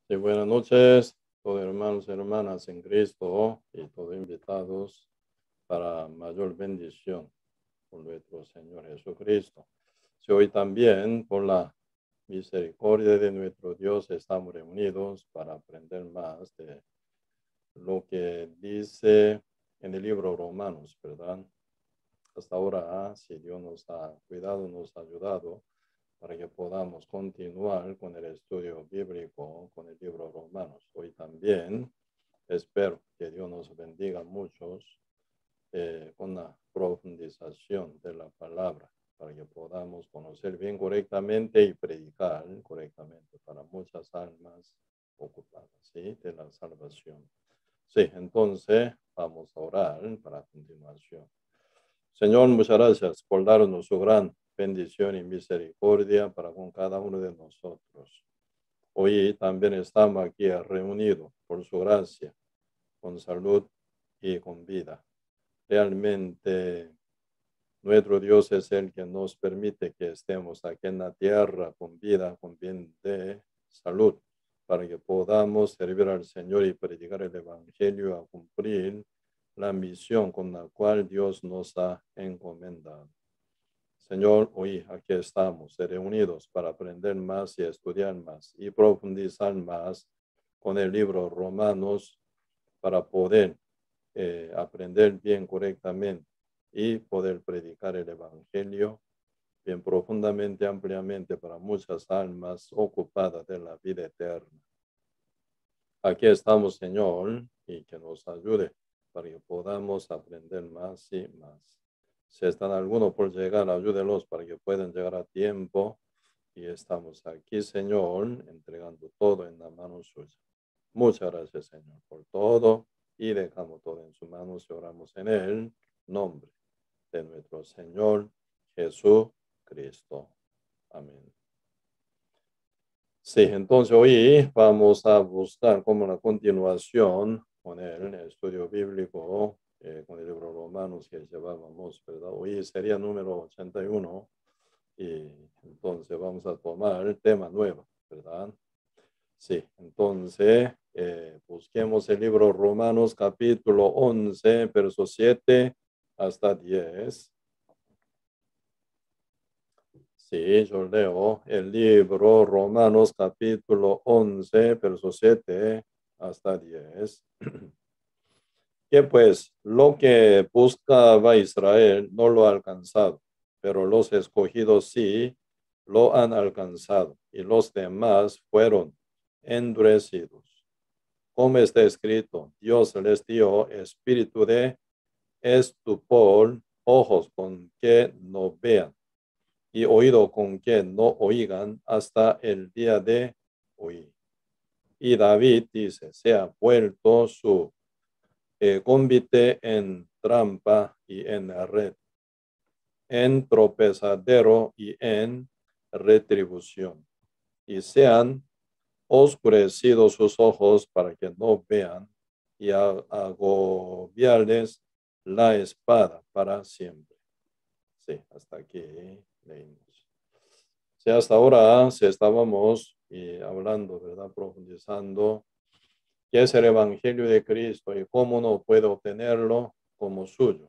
Sí, buenas noches, todos hermanos y hermanas en Cristo y todos invitados para mayor bendición por nuestro Señor Jesucristo. Si hoy también, por la misericordia de nuestro Dios, estamos reunidos para aprender más de lo que dice en el libro Romanos, ¿verdad? Hasta ahora, si Dios nos ha cuidado, nos ha ayudado, para que podamos continuar con el estudio bíblico, con el libro Romanos. Hoy también espero que Dios nos bendiga a muchos con la profundización de la palabra, para que podamos conocer bien correctamente y predicar correctamente para muchas almas ocupadas, ¿sí? De la salvación. Sí, entonces vamos a orar para continuación. Señor, muchas gracias por darnos su gran bendición y misericordia para con cada uno de nosotros. Hoy también estamos aquí reunidos por su gracia, con salud y con vida. Realmente nuestro Dios es el que nos permite que estemos aquí en la tierra con vida, con bien de salud, para que podamos servir al Señor y predicar el Evangelio a cumplir la misión con la cual Dios nos ha encomendado. Señor, hoy aquí estamos reunidos para aprender más y estudiar más y profundizar más con el libro Romanos para poder aprender bien correctamente y poder predicar el Evangelio bien profundamente, ampliamente para muchas almas ocupadas de la vida eterna. Aquí estamos, Señor, y que nos ayude para que podamos aprender más y más. Si están algunos por llegar, ayúdelos para que puedan llegar a tiempo. Y estamos aquí, Señor, entregando todo en la mano suya. Muchas gracias, Señor, por todo. Y dejamos todo en sus manos y oramos en el nombre de nuestro Señor Jesucristo. Amén. Sí, entonces hoy vamos a buscar como una continuación con el estudio bíblico, con el libro Romanos que llevábamos, ¿verdad? Hoy sería número 81 y entonces vamos a tomar el tema nuevo, ¿verdad? Sí, entonces busquemos el libro Romanos capítulo 11, versos 7 hasta 10. Sí, yo leo el libro Romanos capítulo 11, versos 7 hasta 10. Que pues lo que buscaba Israel no lo ha alcanzado, pero los escogidos sí lo han alcanzado y los demás fueron endurecidos. Como está escrito, Dios les dio espíritu de estupor, ojos con que no vean y oído con que no oigan hasta el día de hoy. Y David dice, se ha vuelto su convite en trampa y en red, en tropezadero y en retribución. Y sean oscurecidos sus ojos para que no vean y agobiarles la espada para siempre. Sí, hasta aquí leímos. Sí, hasta ahora sí estábamos hablando, ¿verdad? Profundizando qué es el Evangelio de Cristo y cómo uno puede obtenerlo como suyo.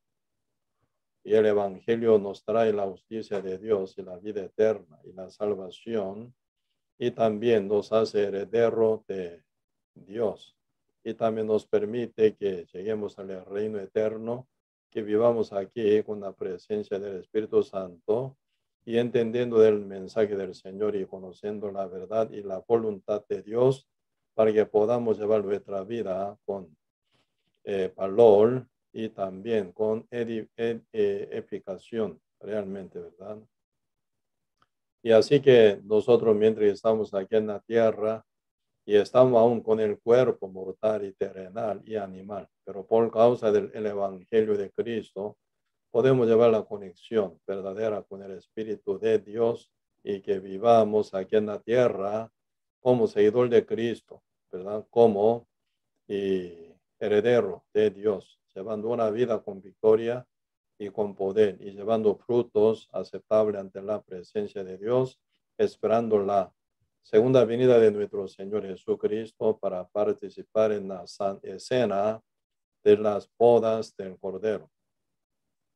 Y el Evangelio nos trae la justicia de Dios y la vida eterna y la salvación, y también nos hace heredero de Dios. Y también nos permite que lleguemos al reino eterno, que vivamos aquí con la presencia del Espíritu Santo y entendiendo el mensaje del Señor y conociendo la verdad y la voluntad de Dios para que podamos llevar nuestra vida con valor y también con edificación realmente, ¿verdad? Y así que nosotros mientras estamos aquí en la tierra y estamos aún con el cuerpo mortal y terrenal y animal, pero por causa del Evangelio de Cristo, podemos llevar la conexión verdadera con el Espíritu de Dios y que vivamos aquí en la tierra como seguidor de Cristo, ¿verdad? Como heredero de Dios, llevando una vida con victoria y con poder y llevando frutos aceptables ante la presencia de Dios, esperando la segunda venida de nuestro Señor Jesucristo para participar en la escena de las bodas del Cordero,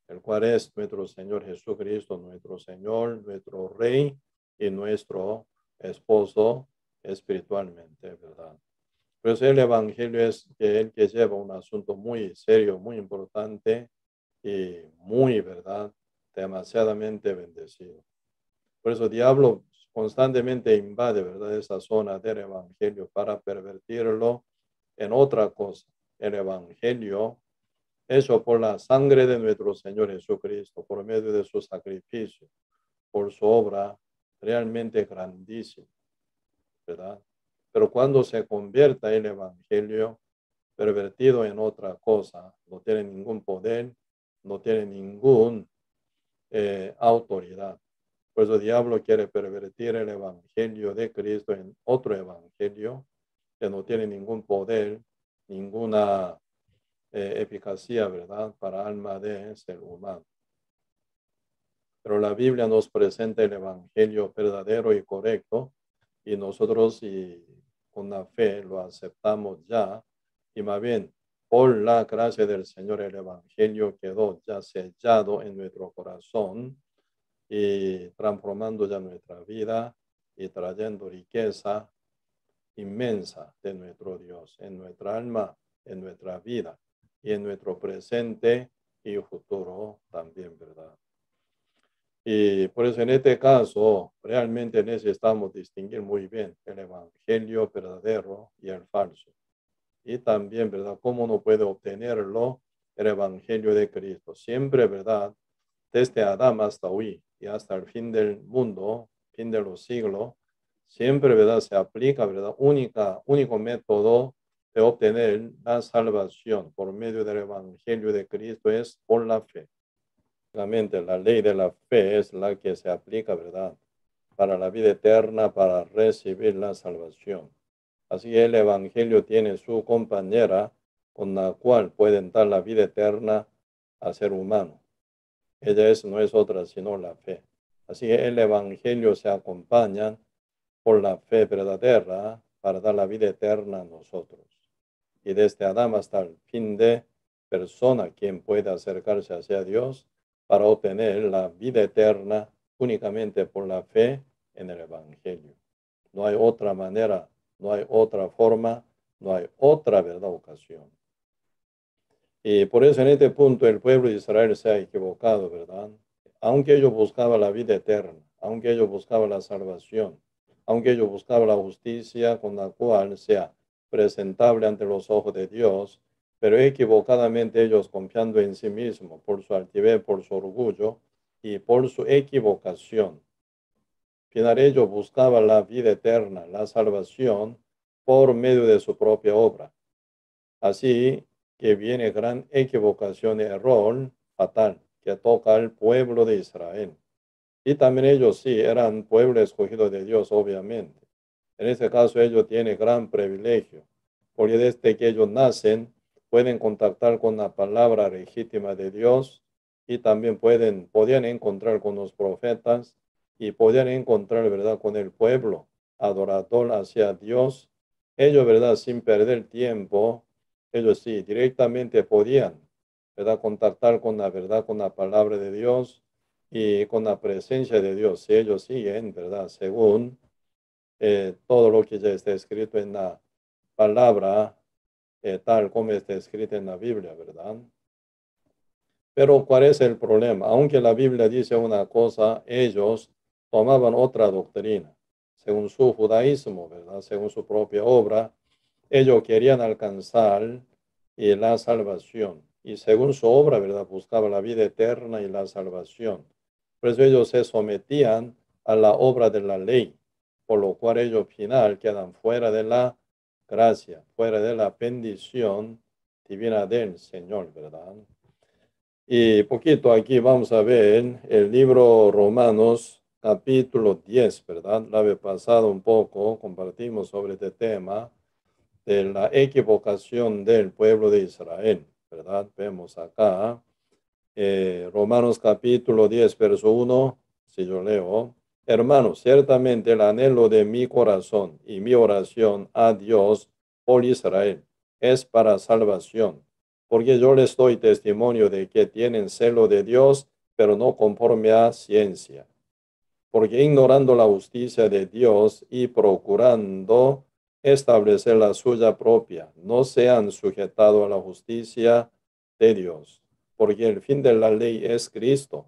el cual es nuestro Señor Jesucristo, nuestro Señor, nuestro Rey y nuestro esposo espiritualmente, ¿verdad? Pues el Evangelio es el que lleva un asunto muy serio, muy importante y muy, ¿verdad? Demasiadamente bendecido. Por eso el diablo constantemente invade, ¿verdad? Esa zona del Evangelio para pervertirlo en otra cosa. El Evangelio hecho por la sangre de nuestro Señor Jesucristo, por medio de su sacrificio, por su obra realmente grandísima, ¿verdad? Pero cuando se convierta el Evangelio pervertido en otra cosa, no tiene ningún poder, no tiene ninguna autoridad. Por eso el diablo quiere pervertir el Evangelio de Cristo en otro Evangelio que no tiene ningún poder, ninguna eficacia, ¿verdad?, para alma de ser humano. Pero la Biblia nos presenta el Evangelio verdadero y correcto y nosotros con la fe lo aceptamos ya y más bien por la gracia del Señor el Evangelio quedó ya sellado en nuestro corazón y transformando ya nuestra vida y trayendo riqueza inmensa de nuestro Dios en nuestra alma, en nuestra vida y en nuestro presente y futuro también, ¿verdad? Y por eso en este caso realmente necesitamos distinguir muy bien el Evangelio verdadero y el falso. Y también, ¿verdad?, cómo uno puede obtenerlo, el Evangelio de Cristo. Siempre, ¿verdad?, desde Adán hasta hoy y hasta el fin del mundo, fin de los siglos, siempre, ¿verdad?, se aplica, ¿verdad?, único método de obtener la salvación por medio del Evangelio de Cristo es por la fe. Realmente la ley de la fe es la que se aplica, ¿verdad?, para la vida eterna, para recibir la salvación. Así el Evangelio tiene su compañera con la cual pueden dar la vida eterna al ser humano. Ella no es otra sino la fe. Así el Evangelio se acompaña por la fe verdadera para dar la vida eterna a nosotros. Y desde Adán hasta el fin de persona quien puede acercarse hacia Dios para obtener la vida eterna únicamente por la fe en el Evangelio. No hay otra manera, no hay otra forma, no hay otra verdad ocasión. Y por eso en este punto el pueblo de Israel se ha equivocado, ¿verdad? Aunque ellos buscaban la vida eterna, aunque ellos buscaban la salvación, aunque ellos buscaban la justicia con la cual sea presentable ante los ojos de Dios, pero equivocadamente ellos confiando en sí mismos por su altivez, por su orgullo y por su equivocación. Final ellos buscaban la vida eterna, la salvación por medio de su propia obra. Así que viene gran equivocación y error fatal que toca al pueblo de Israel. Y también ellos sí eran pueblo escogido de Dios, obviamente. En este caso ellos tienen gran privilegio, porque desde que ellos nacen pueden contactar con la palabra legítima de Dios y también podían encontrar con los profetas y podían encontrar, ¿verdad?, con el pueblo adorador hacia Dios. Ellos, ¿verdad?, sin perder tiempo, ellos sí directamente podían, ¿verdad?, contactar con la verdad, con la palabra de Dios y con la presencia de Dios. Si ellos siguen, ¿verdad?, según todo lo que ya está escrito en la palabra, tal como está escrito en la Biblia, ¿verdad? Pero ¿cuál es el problema? Aunque la Biblia dice una cosa, ellos tomaban otra doctrina, según su judaísmo, ¿verdad? Según su propia obra, ellos querían alcanzar la salvación. Y según su obra, ¿verdad?, buscaban la vida eterna y la salvación. Por eso ellos se sometían a la obra de la ley, por lo cual ellos al final quedan fuera de la gracia, fuera de la bendición divina del Señor, ¿verdad? Y poquito aquí vamos a ver el libro Romanos capítulo 10, ¿verdad? La vez pasada un poco compartimos sobre este tema de la equivocación del pueblo de Israel, ¿verdad? Vemos acá Romanos capítulo 10, verso 1, si yo leo, Hermanos, ciertamente el anhelo de mi corazón y mi oración a Dios por Israel es para salvación, porque yo les doy testimonio de que tienen celo de Dios, pero no conforme a ciencia, porque ignorando la justicia de Dios y procurando establecer la suya propia, no se han sujetado a la justicia de Dios, porque el fin de la ley es Cristo,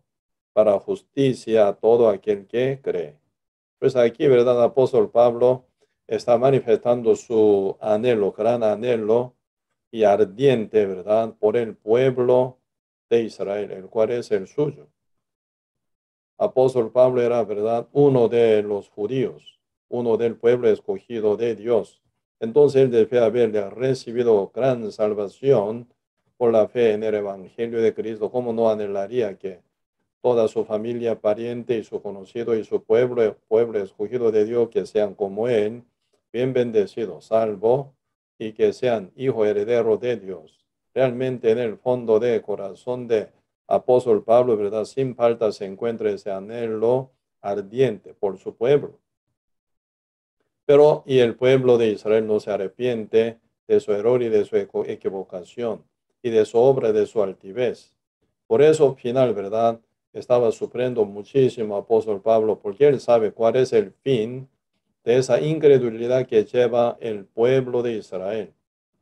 para justicia a todo aquel que cree. Pues aquí, ¿verdad? El apóstol Pablo está manifestando su anhelo, gran anhelo y ardiente, ¿verdad? Por el pueblo de Israel, el cual es el suyo. Apóstol Pablo era, ¿verdad? Uno de los judíos, uno del pueblo escogido de Dios. Entonces él debe haberle recibido gran salvación por la fe en el Evangelio de Cristo. ¿Cómo no anhelaría que toda su familia, pariente y su conocido y su pueblo, pueblo escogido de Dios, que sean como él, bien bendecidos, salvo, y que sean hijo heredero de Dios? Realmente en el fondo de corazón de apóstol Pablo, ¿verdad? Sin falta se encuentra ese anhelo ardiente por su pueblo. Pero, y el pueblo de Israel no se arrepiente de su error y de su equivocación y de su obra, de su altivez. Por eso, al final, ¿verdad? Estaba sufriendo muchísimo apóstol Pablo, porque él sabe cuál es el fin de esa incredulidad que lleva el pueblo de Israel,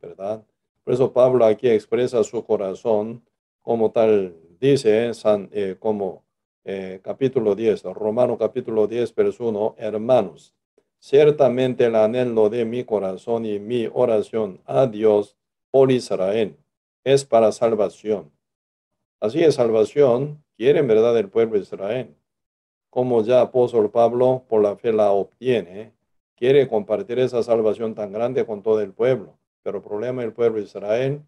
¿verdad? Por eso Pablo aquí expresa su corazón como tal, dice como capítulo 10, Romano capítulo 10, verso 1, hermanos, ciertamente el anhelo de mi corazón y mi oración a Dios por Israel es para salvación. Así es, salvación quiere en verdad el pueblo de Israel. Como ya apóstol Pablo por la fe la obtiene, quiere compartir esa salvación tan grande con todo el pueblo. Pero el problema del pueblo de Israel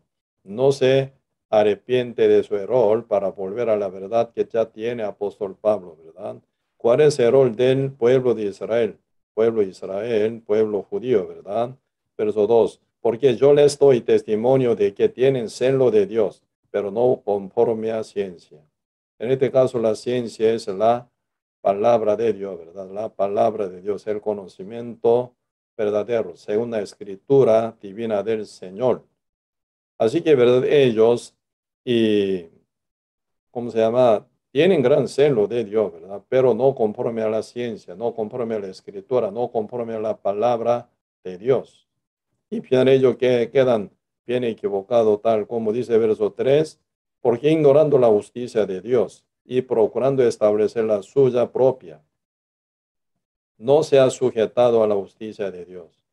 no se arrepiente de su error para volver a la verdad que ya tiene apóstol Pablo, ¿verdad? ¿Cuál es el error del pueblo de Israel? Pueblo de Israel, pueblo judío, ¿verdad? Verso 2. Porque yo les doy testimonio de que tienen celo de Dios, pero no conforme a ciencia. En este caso, la ciencia es la palabra de Dios, ¿verdad? La palabra de Dios, el conocimiento verdadero, según la escritura divina del Señor. Así que, ¿verdad? Ellos, y, ¿cómo se llama? Tienen gran celo de Dios, ¿verdad? Pero no conforme a la ciencia, no conforme a la escritura, no conforme a la palabra de Dios. Y bien ellos que quedan bien equivocados, tal como dice verso 3, porque ignorando la justicia de Dios y procurando establecer la suya propia, no se ha sujetado a la justicia de Dios.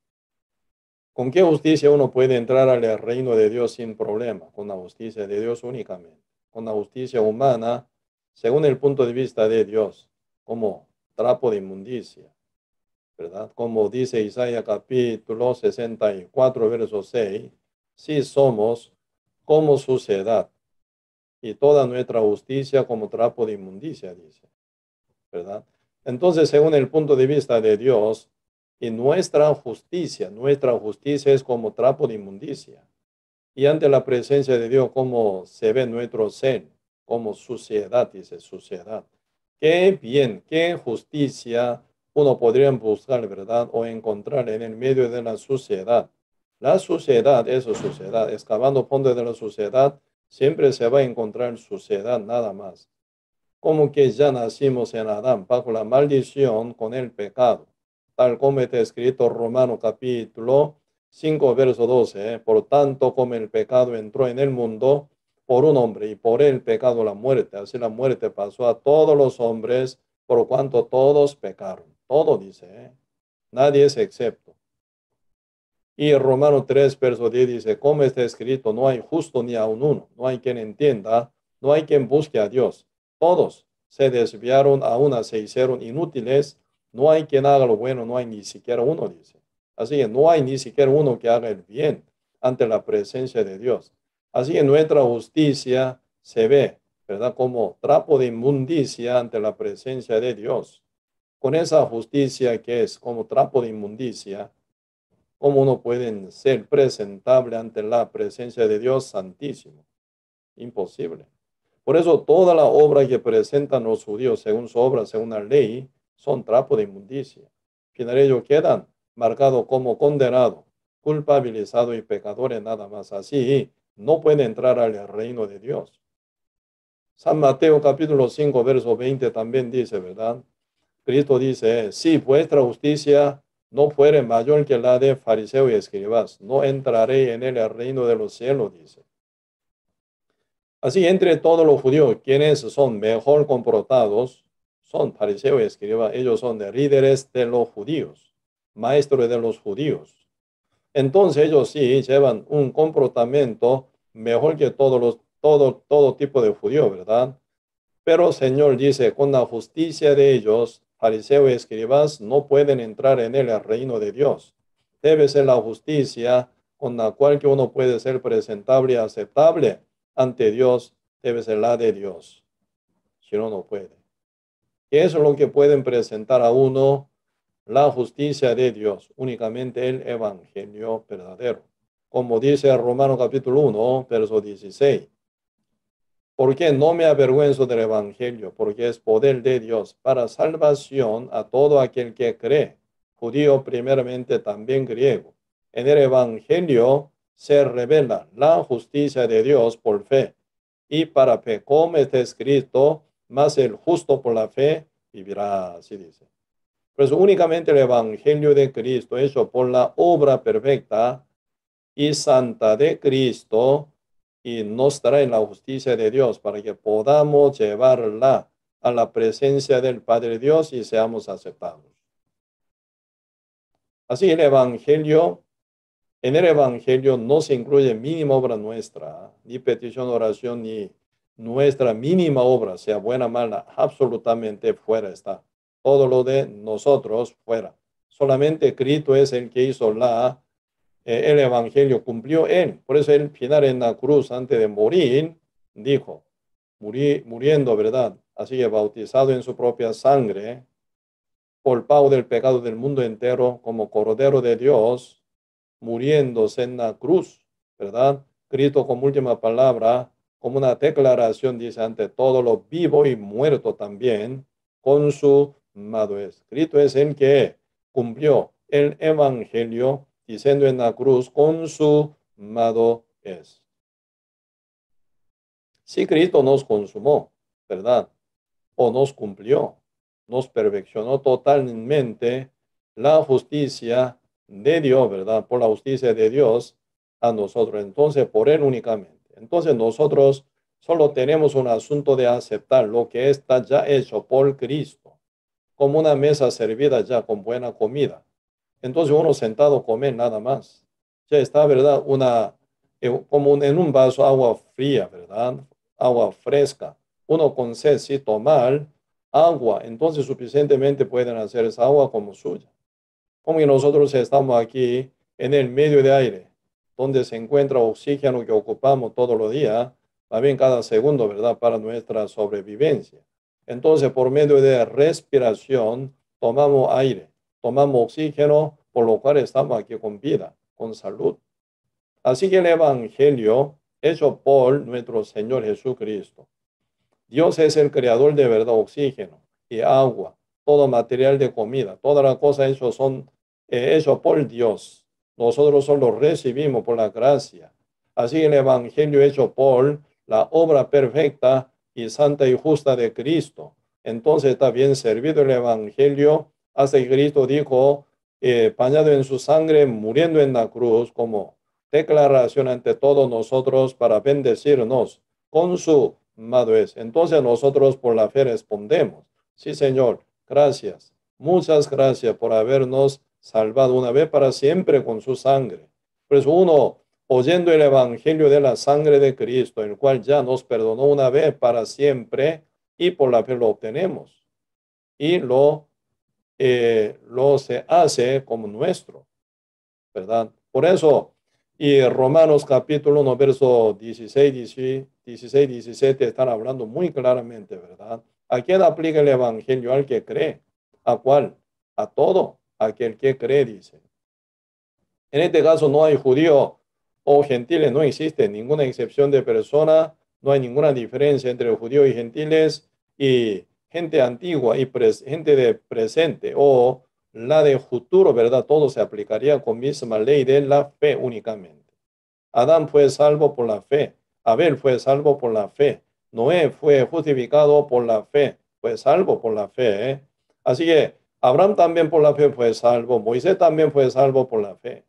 ¿Con qué justicia uno puede entrar al reino de Dios sin problema? Con la justicia de Dios únicamente. Con la justicia humana, según el punto de vista de Dios, como trapo de inmundicia, ¿verdad? Como dice Isaías capítulo 64, verso 6, si somos como suciedad y toda nuestra justicia como trapo de inmundicia, dice, ¿verdad? Entonces, según el punto de vista de Dios, y nuestra justicia es como trapo de inmundicia. Y ante la presencia de Dios, como se ve nuestro ser, como suciedad, dice suciedad. Qué bien, qué justicia uno podría buscar, ¿verdad? O encontrar en el medio de la suciedad. La suciedad, eso es suciedad. Excavando fondo de la suciedad, siempre se va a encontrar suciedad, nada más. Como que ya nacimos en Adán bajo la maldición con el pecado, tal como está escrito Romano capítulo 5, verso 12. Por tanto, como el pecado entró en el mundo por un hombre y por el pecado la muerte, así la muerte pasó a todos los hombres por cuanto todos pecaron. Todo dice, nadie es excepto. Y Romano 3, verso 10 dice, como está escrito, no hay justo ni aun uno, no hay quien entienda, no hay quien busque a Dios. Todos se desviaron, a una se hicieron inútiles, no hay quien haga lo bueno, no hay ni siquiera uno, dice. Así que no hay ni siquiera uno que haga el bien ante la presencia de Dios. Así que nuestra justicia se ve, ¿verdad? Como trapo de inmundicia ante la presencia de Dios. Con esa justicia que es como trapo de inmundicia, ¿cómo uno puede ser presentable ante la presencia de Dios Santísimo? Imposible. Por eso toda la obra que presentan los judíos según su obra, según la ley, son trapo de inmundicia. Final ellos quedan marcados como condenados, culpabilizados y pecadores nada más. Así no pueden entrar al reino de Dios. San Mateo capítulo 5, verso 20 también dice, ¿verdad? Cristo dice, si vuestra justicia no fuere mayor que la de fariseos y escribas, no entraré en el reino de los cielos, dice. Así, entre todos los judíos, quienes son mejor comportados, son fariseos y escribas. Ellos son de líderes de los judíos, maestros de los judíos. Entonces ellos sí llevan un comportamiento mejor que todo tipo de judíos, ¿verdad? Pero el Señor dice, con la justicia de ellos, fariseos y escribas no pueden entrar en el reino de Dios. Debe ser la justicia con la cual que uno puede ser presentable y aceptable ante Dios, debe ser la de Dios. Si no, no puede. Y eso es lo que pueden presentar a uno, la justicia de Dios, únicamente el evangelio verdadero. Como dice Romanos capítulo 1, verso 16. Porque no me avergüenzo del evangelio, porque es poder de Dios para salvación a todo aquel que cree, judío primeramente, también griego. En el evangelio se revela la justicia de Dios por fe y para fe, como está escrito, mas el justo por la fe vivirá, así dice. Pues únicamente el evangelio de Cristo, hecho por la obra perfecta y santa de Cristo, y nos trae la justicia de Dios para que podamos llevarla a la presencia del Padre Dios y seamos aceptados. Así el evangelio, en el evangelio no se incluye mínima obra nuestra, ni petición, oración, ni nuestra mínima obra, sea buena o mala, absolutamente fuera está. Todo lo de nosotros fuera. Solamente Cristo es el que hizo el evangelio, cumplió él. Por eso el final en la cruz, antes de morir, dijo, muriendo, ¿verdad? Así que bautizado en su propia sangre, por pago del pecado del mundo entero, como Cordero de Dios, muriéndose en la cruz, ¿verdad? Cristo como última palabra, como una declaración, dice, ante todo lo vivo y muerto también, consumado es. Cristo es el que cumplió el evangelio, diciendo en la cruz, consumado es. Si Cristo nos consumó, ¿verdad? O nos cumplió, nos perfeccionó totalmente la justicia de Dios, ¿verdad? Por la justicia de Dios a nosotros. Entonces, por Él únicamente. Entonces, nosotros solo tenemos un asunto de aceptar lo que está ya hecho por Cristo, como una mesa servida ya con buena comida. Entonces, uno sentado comer nada más. Ya está, ¿verdad? Como en un vaso agua fría, ¿verdad? Agua fresca. Uno con sed, si tomar agua, entonces suficientemente pueden hacer esa agua como suya. Como que nosotros estamos aquí en el medio de aire, donde se encuentra oxígeno que ocupamos todos los días, también cada segundo, ¿verdad? Para nuestra sobrevivencia. Entonces, por medio de respiración, tomamos aire, tomamos oxígeno, por lo cual estamos aquí con vida, con salud. Así que el evangelio hecho por nuestro Señor Jesucristo. Dios es el creador de verdad, oxígeno y agua, todo material de comida, todas las cosas son hechas por Dios. Nosotros solo recibimos por la gracia. Así el evangelio hecho por la obra perfecta y santa y justa de Cristo. Entonces está bien servido el evangelio hasta que Cristo dijo, bañado en su sangre, muriendo en la cruz, como declaración ante todos nosotros para bendecirnos con su amado es. Entonces nosotros por la fe respondemos, sí Señor, gracias, muchas gracias por habernos salvado una vez para siempre con su sangre. Pues uno, oyendo el evangelio de la sangre de Cristo, el cual ya nos perdonó una vez para siempre, y por la fe lo obtenemos. Y lo se hace como nuestro, ¿verdad? Por eso, y Romanos capítulo 1, verso 16, 17 están hablando muy claramente, ¿verdad? ¿A quién aplica el evangelio? Al que cree. ¿A cuál? A todo aquel que cree, dice. En este caso no hay judío o gentiles, no existe ninguna excepción de persona, no hay ninguna diferencia entre judíos y gentiles, y gente antigua y gente de presente o la de futuro, ¿verdad? Todo se aplicaría con misma ley de la fe únicamente. Adán fue salvo por la fe. Abel fue salvo por la fe. Noé fue justificado por la fe. Fue salvo por la fe. Así que Abraham también por la fe fue salvo. Moisés también fue salvo por la fe.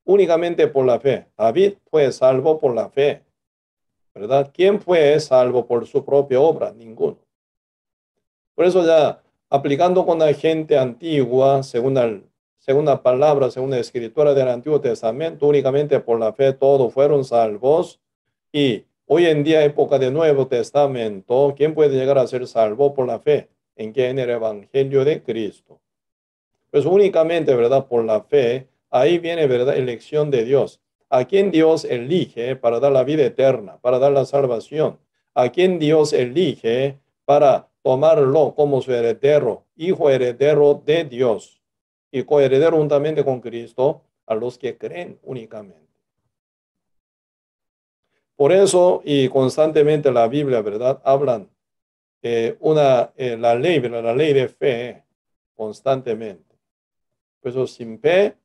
Únicamente por la fe. David fue salvo por la fe. ¿Verdad? ¿Quién fue salvo por su propia obra? Ninguno. Por eso ya aplicando con la gente antigua, según la palabra, según la escritura del Antiguo Testamento, únicamente por la fe todos fueron salvos. Y hoy en día, época del Nuevo Testamento, ¿quién puede llegar a ser salvo por la fe? ¿En qué? En el Evangelio de Cristo. Pues únicamente, ¿verdad? Por la fe, ahí viene, ¿verdad? Elección de Dios. A quien Dios elige para dar la vida eterna, para dar la salvación. A quien Dios elige para tomarlo como su heredero, hijo heredero de Dios y coheredero juntamente con Cristo a los que creen únicamente. Por eso y constantemente la Biblia, ¿verdad? Hablan la ley, ¿verdad? La ley de fe constantemente. Por eso sin fe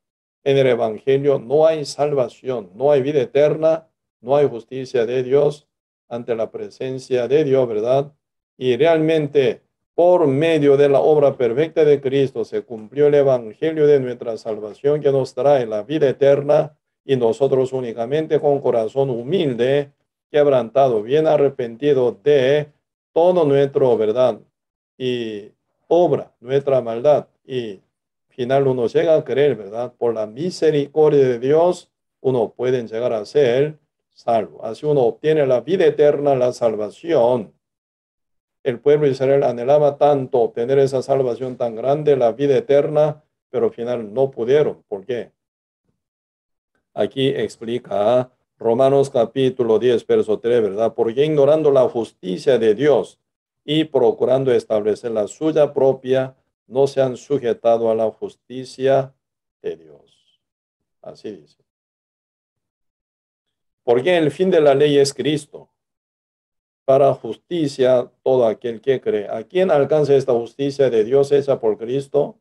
en el Evangelio no hay salvación, no hay vida eterna, no hay justicia de Dios ante la presencia de Dios, ¿verdad? Y realmente por medio de la obra perfecta de Cristo se cumplió el Evangelio de nuestra salvación que nos trae la vida eterna y nosotros únicamente con corazón humilde, quebrantado, bien arrepentido de todo nuestro, ¿verdad? Y obra, nuestra maldad y final uno llega a creer, ¿verdad? Por la misericordia de Dios, uno puede llegar a ser salvo. Así uno obtiene la vida eterna, la salvación. El pueblo de Israel anhelaba tanto obtener esa salvación tan grande, la vida eterna, pero al final no pudieron. ¿Por qué? Aquí explica Romanos capítulo 10, verso 3, ¿verdad? Porque ignorando la justicia de Dios y procurando establecer la suya propia, no se han sujetado a la justicia de Dios. Así dice. Porque el fin de la ley es Cristo, para justicia todo aquel que cree. ¿A quién alcanza esta justicia de Dios hecha por Cristo?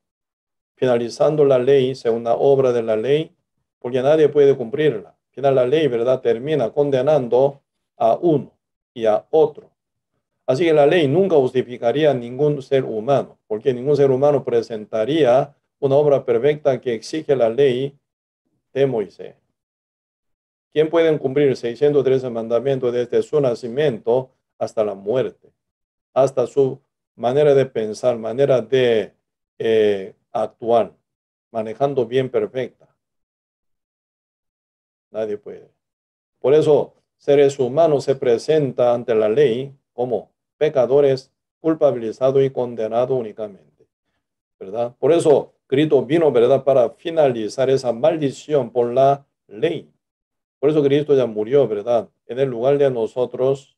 Finalizando la ley, según la obra de la ley, porque nadie puede cumplirla. Al final la ley, ¿verdad? Termina condenando a uno y a otro. Así que la ley nunca justificaría a ningún ser humano, porque ningún ser humano presentaría una obra perfecta que exige la ley de Moisés. ¿Quién puede cumplir 613 mandamientos desde su nacimiento hasta la muerte? Hasta su manera de pensar, manera de actuar, manejando bien perfecta. Nadie puede. Por eso, seres humanos se presentan ante la ley como pecadores, culpabilizados y condenados únicamente, ¿verdad? Por eso, Cristo vino, ¿verdad?, para finalizar esa maldición por la ley. Por eso Cristo ya murió, ¿verdad?, en el lugar de nosotros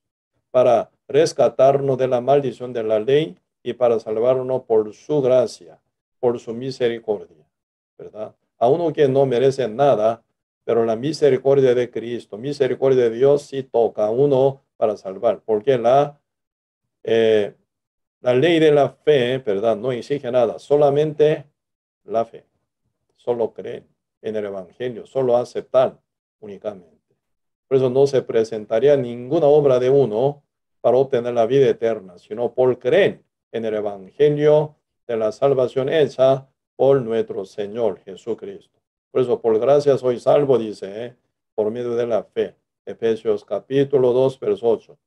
para rescatarnos de la maldición de la ley y para salvarnos por su gracia, por su misericordia, ¿verdad? A uno que no merece nada, pero la misericordia de Cristo, misericordia de Dios sí toca a uno para salvar, porque la ley de la fe, ¿verdad?, no exige nada, solamente la fe, solo creer en el Evangelio, solo aceptar únicamente. Por eso no se presentaría ninguna obra de uno para obtener la vida eterna, sino por creer en el Evangelio de la salvación hecha por nuestro Señor Jesucristo. Por eso, por gracia soy salvo, dice, por medio de la fe. Efesios capítulo 2, verso 8.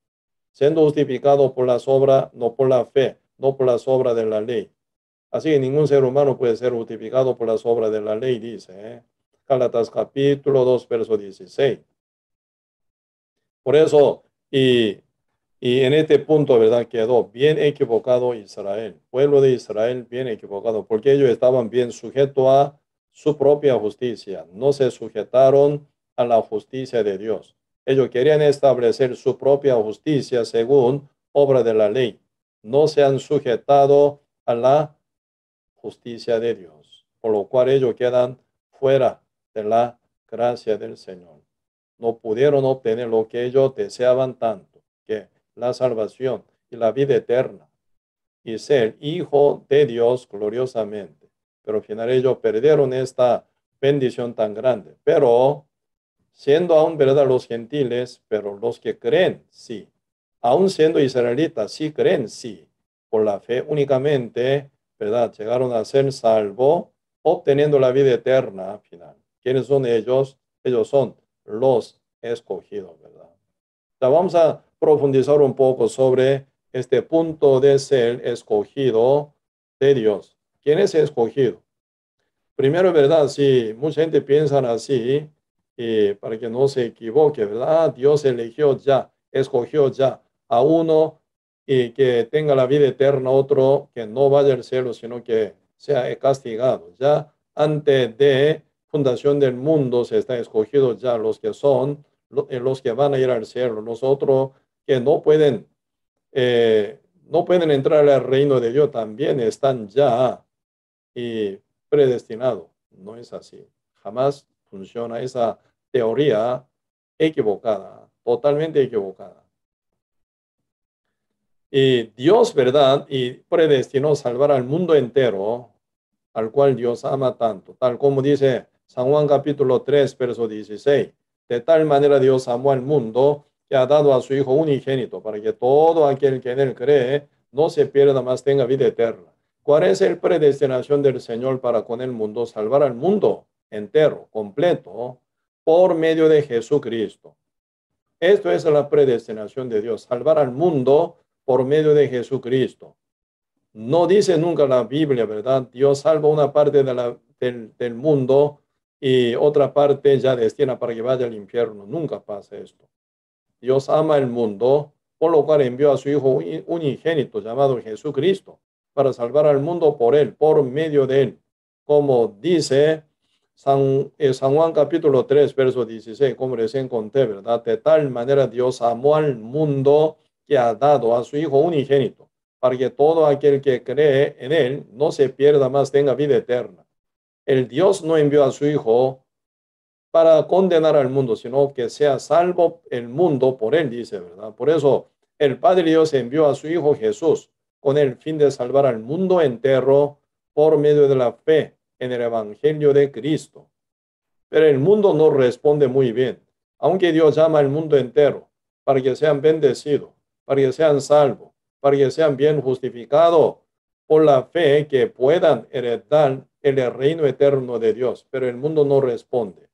Siendo justificado por las obras, no por la fe, no por las obras de la ley. Así que ningún ser humano puede ser justificado por las obras de la ley, dice. Gálatas capítulo 2, verso 16. Por eso, y en este punto, ¿verdad? Quedó bien equivocado Israel, pueblo de Israel bien equivocado, porque ellos estaban bien sujetos a su propia justicia, no se sujetaron a la justicia de Dios. Ellos querían establecer su propia justicia según obra de la ley. No se han sujetado a la justicia de Dios, por lo cual ellos quedan fuera de la gracia del Señor. No pudieron obtener lo que ellos deseaban tanto, que la salvación y la vida eterna. y ser hijo de Dios gloriosamente. Pero al final ellos perdieron esta bendición tan grande. Pero siendo aún, ¿verdad?, los gentiles, pero los que creen, sí. Aún siendo israelitas, sí creen, sí. Por la fe únicamente, ¿verdad?, llegaron a ser salvos, obteniendo la vida eterna al final. ¿Quiénes son ellos? Ellos son los escogidos, ¿verdad? Ya vamos a profundizar un poco sobre este punto de ser escogido de Dios. ¿Quién es escogido? Primero, ¿verdad? Sí, mucha gente piensa así, y para que no se equivoque, ¿verdad? Dios eligió ya, escogió ya a uno y que tenga la vida eterna, otro que no vaya al cielo, sino que sea castigado. Ya antes de fundación del mundo se está escogido ya los que son, los que van a ir al cielo, los otros que no pueden entrar al reino de Dios, también están ya y predestinado. No es así. Jamás funciona esa teoría equivocada, totalmente equivocada. Y Dios, ¿verdad? Y predestinó salvar al mundo entero, al cual Dios ama tanto, tal como dice San Juan capítulo 3, verso 16. De tal manera Dios amó al mundo que ha dado a su Hijo unigénito, para que todo aquel que en él cree no se pierda, más tenga vida eterna. ¿Cuál es la predestinación del Señor para con el mundo? Salvar al mundo entero, completo, por medio de Jesucristo. Esto es la predestinación de Dios, salvar al mundo por medio de Jesucristo. No dice nunca la Biblia, ¿verdad? Dios salva una parte del mundo y otra parte ya destina para que vaya al infierno. Nunca pasa esto. Dios ama el mundo, por lo cual envió a su Hijo unigénito llamado Jesucristo para salvar al mundo por él, por medio de él. Como dice San Juan capítulo 3, verso 16, como recién conté, ¿verdad? De tal manera Dios amó al mundo que ha dado a su Hijo unigénito, para que todo aquel que cree en él no se pierda, más tenga vida eterna. El Dios no envió a su Hijo para condenar al mundo, sino que sea salvo el mundo por él, dice, ¿verdad? Por eso el Padre Dios envió a su Hijo Jesús con el fin de salvar al mundo entero por medio de la fe en el Evangelio de Cristo. Pero el mundo no responde muy bien, aunque Dios llama al mundo entero para que sean bendecidos, para que sean salvos, para que sean bien justificados por la fe, que puedan heredar el reino eterno de Dios. Pero el mundo no responde.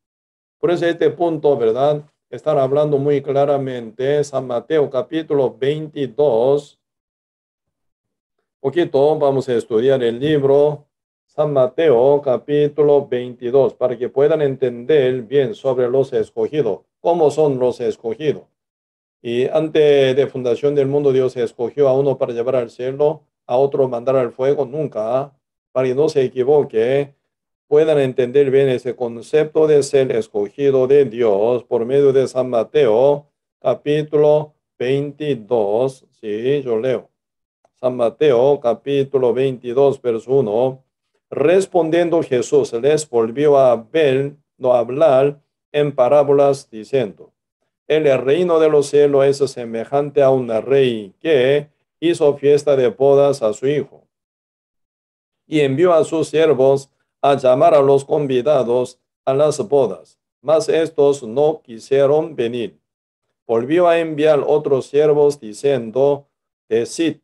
Por eso este punto, ¿verdad? Están hablando muy claramente San Mateo capítulo 22. Poquito vamos a estudiar el libro San Mateo capítulo 22 para que puedan entender bien sobre los escogidos, cómo son los escogidos. Y antes de fundación del mundo, Dios escogió a uno para llevar al cielo, a otro mandar al fuego, nunca, para que no se equivoque, puedan entender bien ese concepto de ser escogido de Dios por medio de San Mateo, capítulo 22. Sí, yo leo. San Mateo, capítulo 22, verso 1. Respondiendo Jesús, les volvió a ver, no hablar en parábolas, diciendo: el reino de los cielos es semejante a un rey que hizo fiesta de bodas a su hijo y envió a sus siervos a llamar a los convidados a las bodas, mas estos no quisieron venir. Volvió a enviar otros siervos diciendo: decid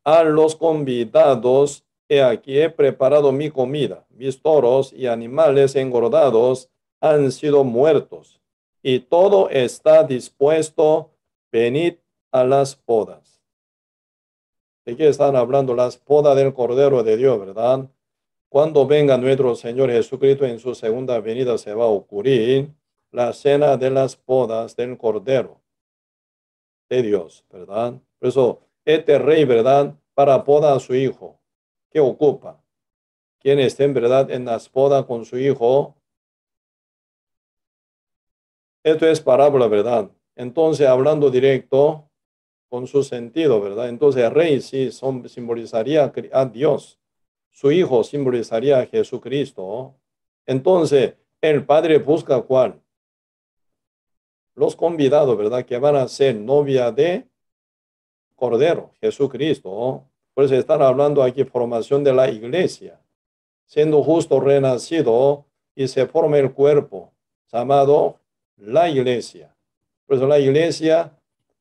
a los convidados, he aquí he preparado mi comida, mis toros y animales engordados han sido muertos, y todo está dispuesto, venid a las bodas. ¿De qué están hablando? Las bodas del Cordero de Dios, ¿verdad? Cuando venga nuestro Señor Jesucristo en su segunda venida, se va a ocurrir la cena de las bodas del Cordero de Dios, ¿verdad? Por eso, este rey, ¿verdad?, para boda a su hijo, ¿qué ocupa? Quien esté en verdad en las bodas con su hijo. Esto es parábola, ¿verdad? Entonces, hablando directo con su sentido, ¿verdad? Entonces, el rey sí simbolizaría a Dios. Su hijo simbolizaría a Jesucristo. Entonces, el padre busca ¿cuál? Los convidados, ¿verdad?, que van a ser novia de Cordero, Jesucristo. Por Por eso están hablando aquí formación de la iglesia. Siendo justo renacido y se forma el cuerpo llamado la iglesia. Por eso la iglesia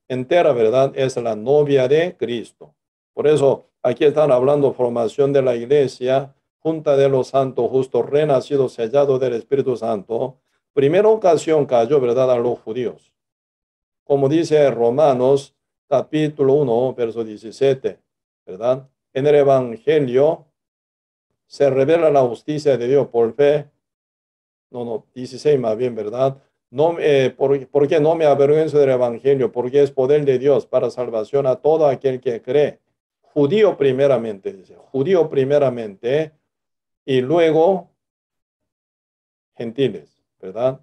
entera, ¿verdad? Es la novia de Cristo. Por eso aquí están hablando formación de la iglesia, junta de los santos justos, renacidos, sellados del Espíritu Santo. Primera ocasión cayó, ¿verdad?, a los judíos. Como dice Romanos capítulo 1, verso 17, ¿verdad? En el Evangelio se revela la justicia de Dios por fe. No, 16 más bien, ¿verdad? No, porque no me avergüenzo del Evangelio, porque es poder de Dios para salvación a todo aquel que cree. Judío primeramente, dice, judío primeramente, y luego gentiles, ¿verdad?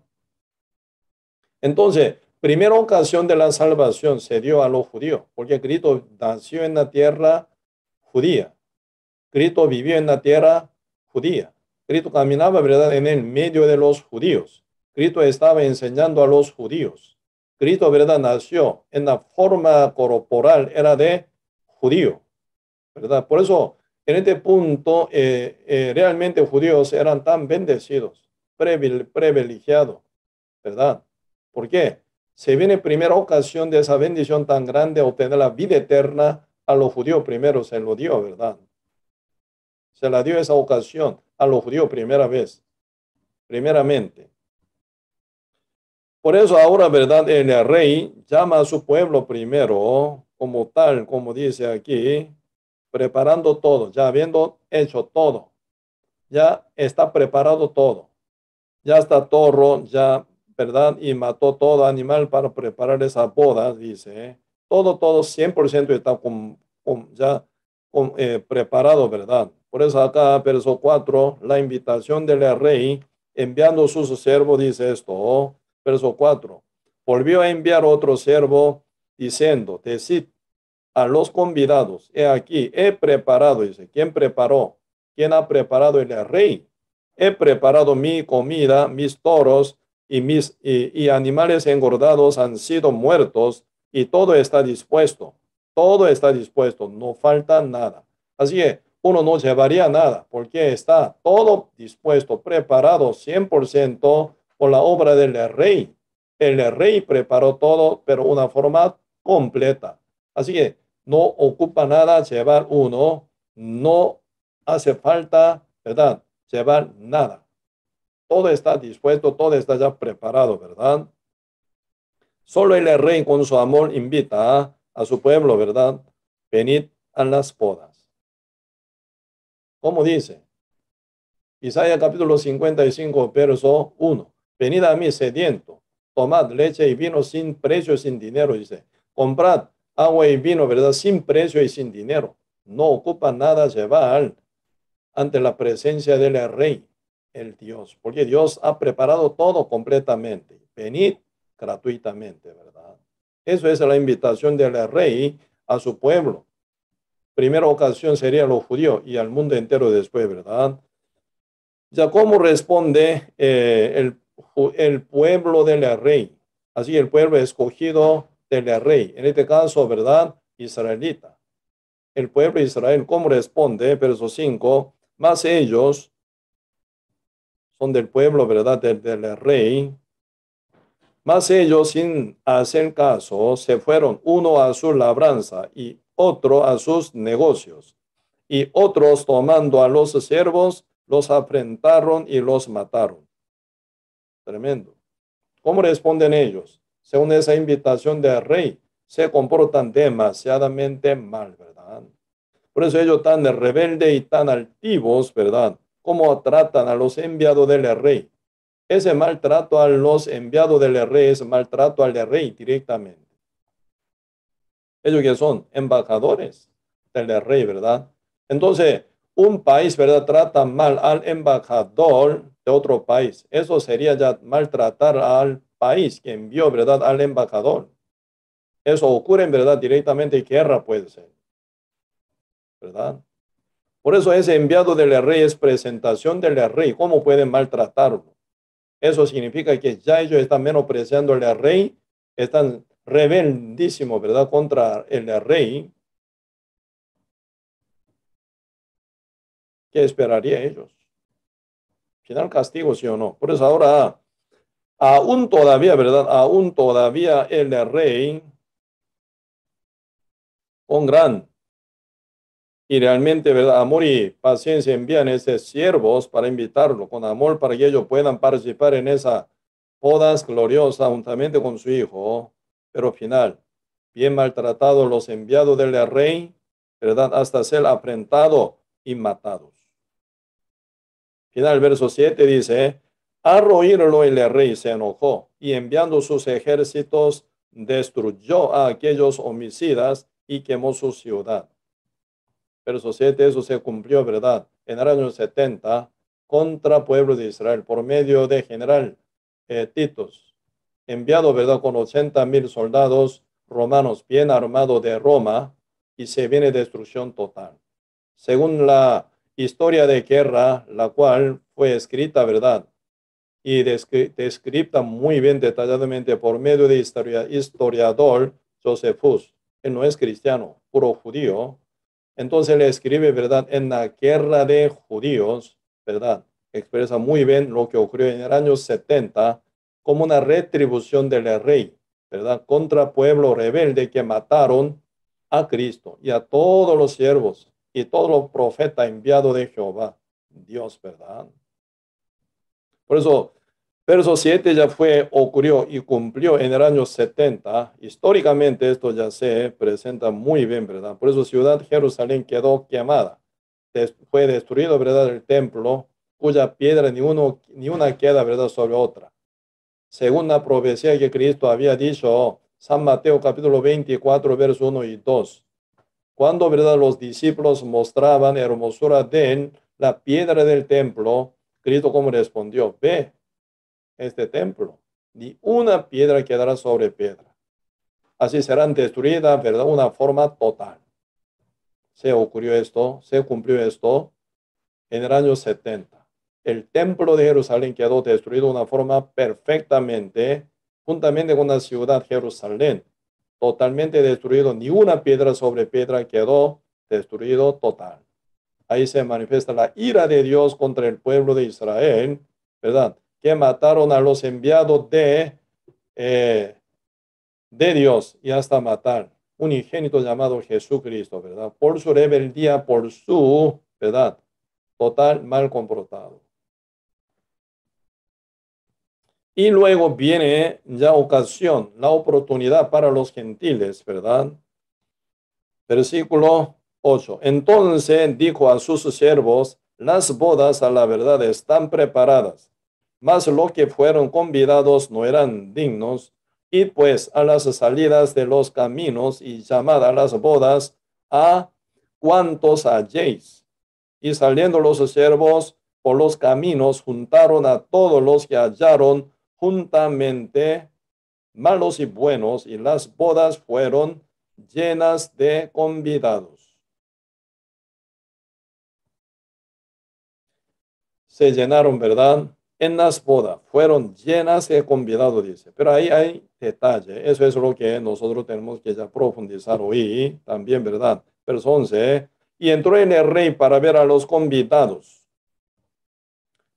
Entonces, primera ocasión de la salvación se dio a los judíos, porque Cristo nació en la tierra judía. Cristo vivió en la tierra judía. Cristo caminaba, ¿verdad?, en el medio de los judíos. Cristo estaba enseñando a los judíos. Cristo, ¿verdad?, nació en la forma corporal, era de judío, ¿verdad? Por eso, en este punto, realmente judíos eran tan bendecidos, privilegiados, ¿verdad? ¿Por qué? Se viene primera ocasión de esa bendición tan grande, obtener la vida eterna a los judíos primero, se lo dio, ¿verdad? Se la dio esa ocasión a los judíos primera vez, primeramente. Por eso ahora, ¿verdad? El rey llama a su pueblo primero, como tal, como dice aquí, preparando todo, ya habiendo hecho todo, ya está preparado todo, ya está todo, ya, ¿verdad? Y mató todo animal para preparar esa boda, dice. Todo, 100% está ya preparado, ¿verdad? Por eso acá, verso 4, la invitación del rey, enviando sus siervos, dice esto, verso 4, volvió a enviar otro siervo, diciendo, decid a los convidados, he aquí, he preparado, dice, ¿quién preparó? ¿Quién ha preparado? El rey. He preparado mi comida, mis toros y animales engordados han sido muertos y todo está dispuesto. Todo está dispuesto, no falta nada. Así que uno no llevaría nada porque está todo dispuesto, preparado 100% por la obra del rey. El rey preparó todo, pero una forma completa. Así que no ocupa nada llevar uno, no hace falta, ¿verdad?, llevar nada. Todo está dispuesto, todo está ya preparado, ¿verdad? Solo el rey con su amor invita a su pueblo, ¿verdad? Venid a las bodas. ¿Cómo dice? Isaías capítulo 55, verso 1. Venid a mí sediento, tomad leche y vino sin precio y sin dinero, dice. Comprad agua y vino, ¿verdad?, sin precio y sin dinero. No ocupa nada llevar ante la presencia del rey, el Dios, porque Dios ha preparado todo completamente. Venid gratuitamente, ¿verdad? Eso es la invitación del rey a su pueblo. Primera ocasión sería a los judíos y al mundo entero después, ¿verdad? Ya cómo responde el pueblo del rey. Así el pueblo escogido del rey. En este caso, ¿verdad?, israelita. El pueblo de Israel, ¿cómo responde? Verso 5. Más ellos son del pueblo, ¿verdad?, del rey. Mas ellos, sin hacer caso, se fueron, uno a su labranza y otro a sus negocios. Y otros, tomando a los siervos, los afrentaron y los mataron. Tremendo. ¿Cómo responden ellos? Según esa invitación del rey, se comportan demasiadamente mal, ¿verdad? Por eso ellos tan rebeldes y tan altivos, ¿verdad? ¿Cómo tratan a los enviados del rey? Ese maltrato a los enviados del rey es maltrato al rey directamente. Ellos que son embajadores del rey, ¿verdad? Entonces, un país, ¿verdad?, trata mal al embajador de otro país. Eso sería ya maltratar al país que envió, ¿verdad?, al embajador. Eso ocurre, en verdad, directamente, guerra puede ser, ¿verdad? Por eso ese enviado del rey es presentación del rey. ¿Cómo pueden maltratarlo? Eso significa que ya ellos están menospreciando al rey, están rebeldísimos, ¿verdad?, contra el rey. ¿Qué esperaría ellos? Final castigo, sí o no. Por eso ahora, aún todavía, ¿verdad? Aún todavía el rey, con gran y realmente, ¿verdad? Amor y paciencia envían esos siervos para invitarlo con amor para que ellos puedan participar en esa bodas gloriosa juntamente con su hijo. Pero final, bien maltratados los enviados del rey, ¿verdad? Hasta ser afrentados y matados. Final, verso 7 dice, al oírlo el rey se enojó y enviando sus ejércitos destruyó a aquellos homicidas y quemó su ciudad. Verso 7, eso se cumplió, ¿verdad? En el año 70, contra pueblo de Israel, por medio de general Titus, enviado, ¿verdad? Con 80,000 soldados romanos bien armados de Roma, y se viene destrucción total. Según la historia de guerra, la cual fue escrita, ¿verdad? Y descrita muy bien detalladamente por medio de historiador Josephus. Él no es cristiano, puro judío. Entonces le escribe, ¿verdad? En la guerra de judíos, ¿verdad? Expresa muy bien lo que ocurrió en el año 70 como una retribución del rey, ¿verdad? Contra pueblo rebelde que mataron a Cristo y a todos los siervos y todos los profetas enviados de Jehová, Dios, ¿verdad? Por eso, verso 7 ya ocurrió y cumplió en el año 70. Históricamente esto ya se presenta muy bien, ¿verdad? Por eso ciudad Jerusalén quedó quemada. Fue destruido, ¿verdad? El templo, cuya piedra ni una queda, ¿verdad? Sobre otra. Según la profecía que Cristo había dicho, San Mateo capítulo 24, verso 1 y 2. Cuando, ¿verdad? Los discípulos mostraban hermosura de la piedra del templo, Cristo como respondió, ve este templo, ni una piedra quedará sobre piedra. Así serán destruidas, ¿verdad? Una forma total. Se ocurrió esto, se cumplió esto en el año 70. El templo de Jerusalén quedó destruido de una forma perfectamente, juntamente con la ciudad Jerusalén. Totalmente destruido, ni una piedra sobre piedra quedó destruido total. Ahí se manifiesta la ira de Dios contra el pueblo de Israel, ¿verdad? Que mataron a los enviados de Dios y hasta matar un unigénito llamado Jesucristo, ¿verdad? Por su rebeldía, por su, ¿verdad? Total mal comportado. Y luego viene ya ocasión, la oportunidad para los gentiles, ¿verdad? Versículo 8. Entonces dijo a sus siervos, las bodas a la verdad están preparadas, mas los que fueron convidados no eran dignos. Y pues a las salidas de los caminos y llamad a las bodas a cuantos halléis. Y saliendo los siervos por los caminos, juntaron a todos los que hallaron juntamente, malos y buenos, y las bodas fueron llenas de convidados. Se llenaron, ¿verdad? En las bodas fueron llenas de convidados, dice. Pero ahí hay detalle. Eso es lo que nosotros tenemos que ya profundizar hoy también, ¿verdad? Verso 11. Y entró en el rey para ver a los convidados.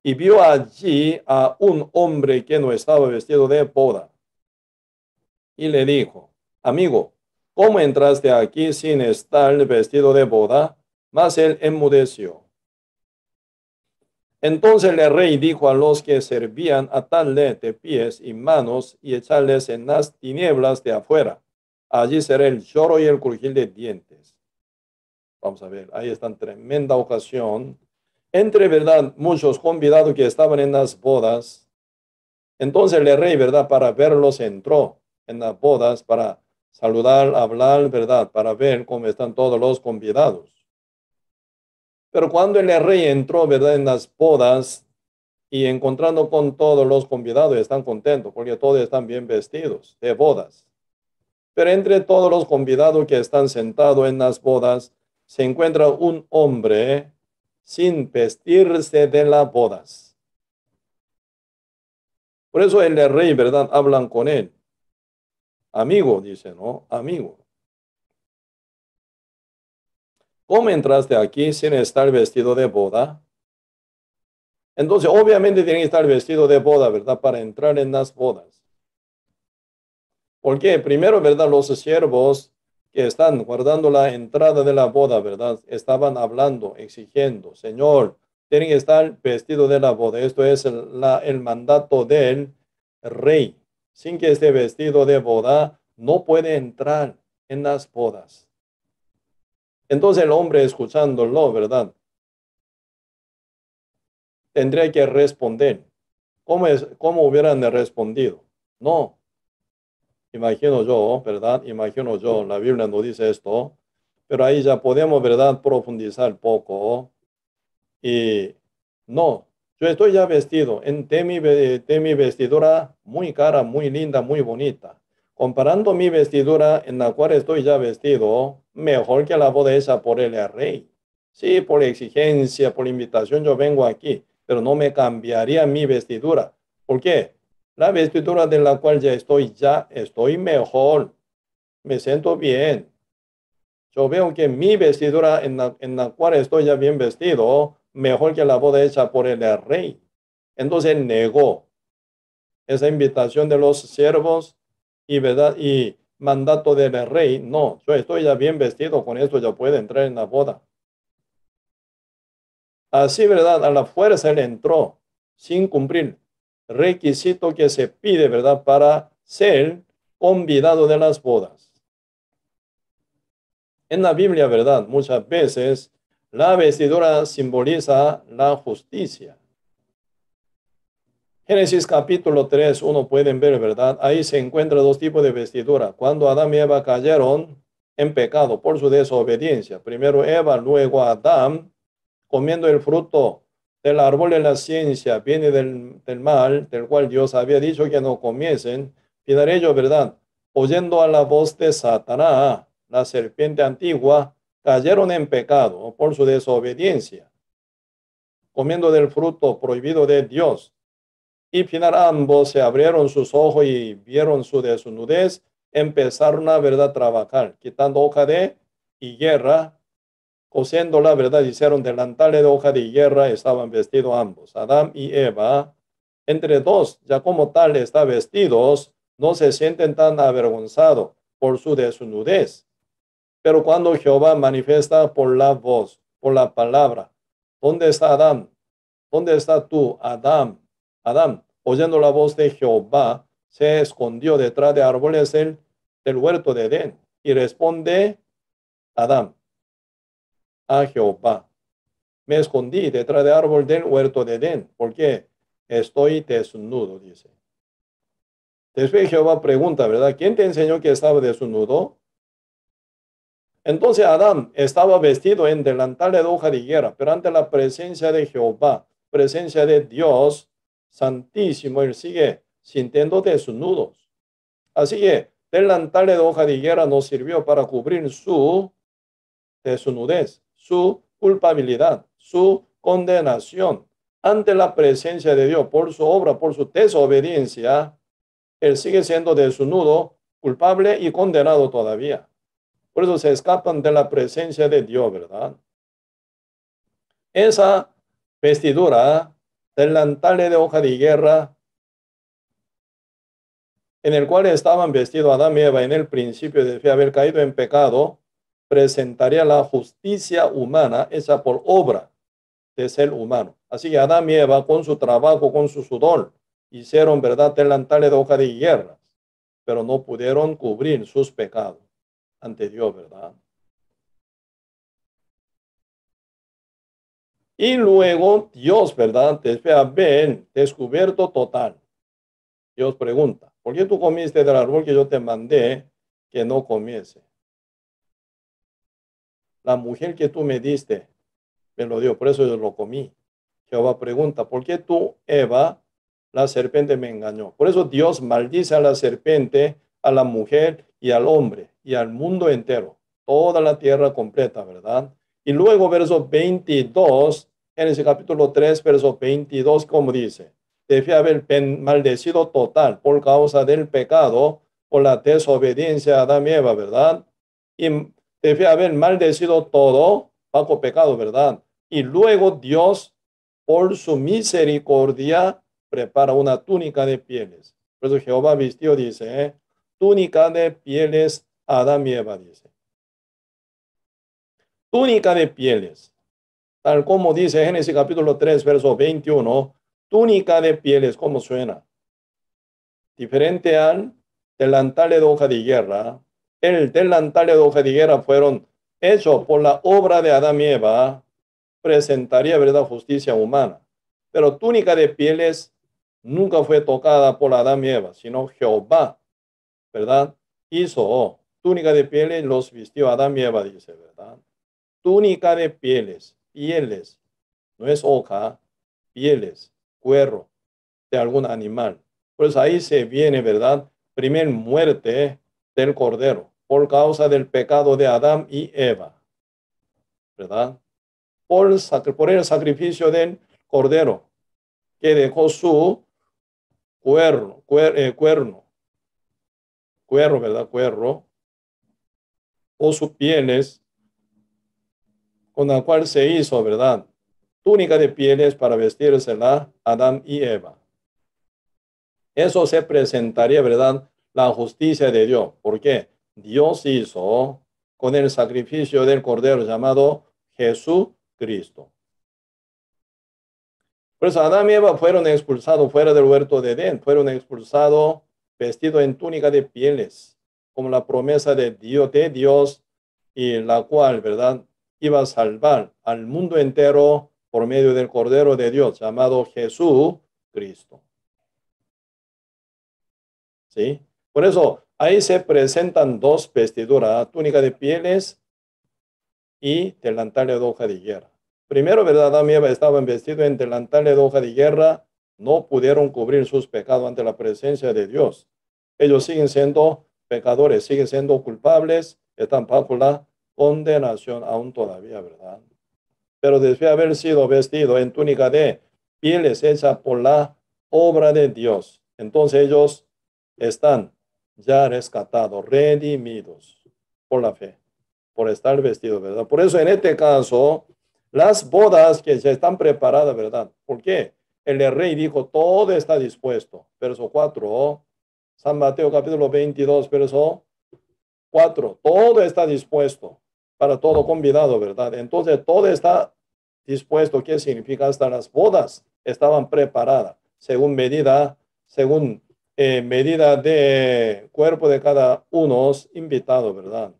Y vio allí a un hombre que no estaba vestido de boda. Y le dijo, amigo, ¿cómo entraste aquí sin estar vestido de boda? Mas él enmudeció. Entonces el rey dijo a los que servían, atarle de pies y manos y echarles en las tinieblas de afuera. Allí será el lloro y el crujir de dientes. Vamos a ver, ahí está en tremenda ocasión. Entre, ¿verdad? Muchos convidados que estaban en las bodas. Entonces el rey, ¿verdad? Para verlos entró en las bodas para saludar, hablar, ¿verdad? Para ver cómo están todos los convidados. Pero cuando el rey entró, ¿verdad? En las bodas y encontrando con todos los convidados, están contentos porque todos están bien vestidos de bodas. Pero entre todos los convidados que están sentados en las bodas, se encuentra un hombre sin vestirse de las bodas. Por eso el rey, ¿verdad? Hablan con él. Amigo, dice, ¿no? Amigo. ¿Cómo entraste aquí sin estar vestido de boda? Entonces, obviamente tiene que estar vestido de boda, ¿verdad? Para entrar en las bodas. Porque primero, ¿verdad? Los siervos que están guardando la entrada de la boda, ¿verdad? Estaban hablando, exigiendo, Señor, tienen que estar vestidos de la boda. Esto es el mandato del rey. Sin que esté vestido de boda, no puede entrar en las bodas. Entonces el hombre escuchándolo, ¿verdad? Tendría que responder. ¿Cómo hubieran respondido? No, imagino yo, ¿verdad? Imagino yo, la Biblia no dice esto, pero ahí ya podemos, ¿verdad? Profundizar poco. Y no, yo estoy ya vestido de mi vestidura muy cara, muy linda, muy bonita. Comparando mi vestidura en la cual estoy ya vestido, mejor que la boda hecha por el rey. Sí, por exigencia, por invitación, yo vengo aquí, pero no me cambiaría mi vestidura. ¿Por qué? La vestidura de la cual ya estoy mejor, me siento bien. Yo veo que mi vestidura en la cual estoy ya bien vestido, mejor que la boda hecha por el rey. Entonces negó esa invitación de los siervos y, ¿verdad? Y mandato del rey. No, yo estoy ya bien vestido, con esto ya puedo entrar en la boda. Así, ¿verdad? A la fuerza él entró sin cumplir requisito que se pide, ¿verdad? Para ser convidado de las bodas. En la Biblia, ¿verdad? Muchas veces la vestidura simboliza la justicia. Génesis capítulo 3, uno pueden ver, ¿verdad? Ahí se encuentran dos tipos de vestidura. Cuando Adán y Eva cayeron en pecado por su desobediencia. Primero Eva, luego Adán, comiendo el fruto del árbol de la ciencia, viene del mal, del cual Dios había dicho que no comiesen. Final ellos, ¿verdad? Oyendo a la voz de Satanás, la serpiente antigua, cayeron en pecado por su desobediencia, comiendo del fruto prohibido de Dios. Y final ambos se abrieron sus ojos y vieron su desnudez, empezaron a, ¿verdad?, trabajar, quitando hoja de higuera, cosiendo la verdad, hicieron delantales de hoja de higuera, estaban vestidos ambos, Adán y Eva. Entre dos, ya como tal, están vestidos, no se sienten tan avergonzados por su desnudez. Pero cuando Jehová manifiesta por la voz, por la palabra, ¿dónde está Adán? ¿Dónde está tú, Adán? Adán, oyendo la voz de Jehová, se escondió detrás de árboles del huerto de Edén. Y responde Adán a Jehová: me escondí detrás de árbol del huerto de Edén, porque estoy desnudo, dice. Después Jehová pregunta, ¿verdad? ¿Quién te enseñó que estaba desnudo? Entonces Adán estaba vestido en delantales de hoja de higuera, pero ante la presencia de Jehová, presencia de Dios Santísimo, él sigue sintiendo desnudos. Así que delantales de hoja de higuera nos sirvió para cubrir su desnudez, su culpabilidad, su condenación ante la presencia de Dios por su obra, por su desobediencia. Él sigue siendo desnudo, culpable y condenado todavía. Por eso se escapan de la presencia de Dios, ¿verdad? Esa vestidura, delantales de hoja de higuera, en el cual estaban vestidos Adán y Eva en el principio de haber caído en pecado, presentaría la justicia humana hecha por obra de ser humano. Así que Adán y Eva, con su trabajo, con su sudor, hicieron, ¿verdad?, delantales de hoja de higuera, pero no pudieron cubrir sus pecados ante Dios, ¿verdad? Y luego Dios, ¿verdad?, después de haber descubierto total, Dios pregunta: ¿por qué tú comiste del árbol que yo te mandé que no comiese? La mujer que tú me diste me lo dio, por eso yo lo comí. Jehová pregunta: ¿por qué tú, Eva, la serpiente, me engañó? Por eso Dios maldice a la serpiente, a la mujer y al hombre y al mundo entero, toda la tierra completa, ¿verdad? Y luego verso 22, en ese capítulo 3, verso 22, como dice: debe haber maldecido total por causa del pecado, por la desobediencia a Adán y Eva, ¿verdad? Y debe haber maldecido todo bajo pecado, ¿verdad? Y luego Dios, por su misericordia, prepara una túnica de pieles. Por eso Jehová vistió, dice, túnica de pieles a Adán y Eva, dice. Túnica de pieles. Tal como dice Génesis capítulo 3, verso 21, túnica de pieles, ¿cómo suena? Diferente al delantal de hoja de higuera. El delantal de hoja de higuera fueron hechos por la obra de Adán y Eva, presentaría, ¿verdad?, justicia humana. Pero túnica de pieles nunca fue tocada por Adán y Eva, sino Jehová, ¿verdad? Hizo túnica de pieles, los vistió Adán y Eva, dice, ¿verdad? Túnica de pieles, pieles, no es hoja, pieles, cuero de algún animal. Pues ahí se viene, ¿verdad? Primer muerte del cordero por causa del pecado de Adán y Eva, ¿verdad? Por el sacrificio del cordero que dejó su cuerno, ¿verdad? Cuerno, o sus pieles, con la cual se hizo, ¿verdad? Túnica de pieles para vestírsela Adán y Eva. Eso se presentaría, ¿verdad?, la justicia de Dios. ¿Por qué? Dios hizo con el sacrificio del Cordero llamado Jesucristo. Por eso Adán y Eva fueron expulsados fuera del huerto de Edén, fueron expulsados vestidos en túnica de pieles, como la promesa de Dios, y la cual, ¿verdad?, iba a salvar al mundo entero por medio del Cordero de Dios llamado Jesucristo. ¿Sí? Por eso, ahí se presentan dos vestiduras, túnica de pieles y delantal de hoja de higuera. Primero, ¿verdad? Adán y Eva estaban vestidos en delantal de hoja de higuera, no pudieron cubrir sus pecados ante la presencia de Dios. Ellos siguen siendo pecadores, siguen siendo culpables, están bajo la condenación aún todavía, ¿verdad? Pero después de haber sido vestido en túnica de pieles hecha por la obra de Dios, entonces ellos están ya rescatados, redimidos por la fe, por estar vestidos, ¿verdad? Por eso en este caso, las bodas que ya están preparadas, ¿verdad? ¿Por qué? El rey dijo, todo está dispuesto. Verso 4, San Mateo capítulo 22, verso 4, todo está dispuesto para todo convidado, ¿verdad? Entonces todo está dispuesto. ¿Qué significa? Hasta las bodas estaban preparadas según medida de cuerpo de cada uno invitado, ¿verdad?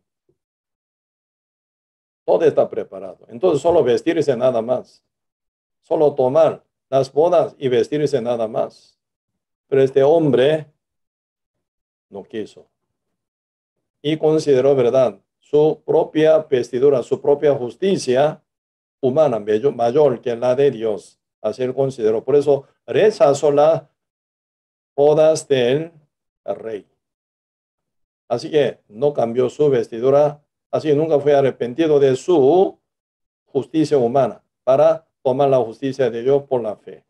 Todo está preparado. Entonces solo vestirse nada más. Solo tomar las bodas y vestirse nada más. Pero este hombre no quiso. Y consideró, ¿verdad?, su propia vestidura, su propia justicia humana mayor que la de Dios. Así él consideró. Por eso rechazó las bodas del rey. Así que no cambió su vestidura. Así nunca fue arrepentido de su justicia humana para tomar la justicia de Dios por la fe.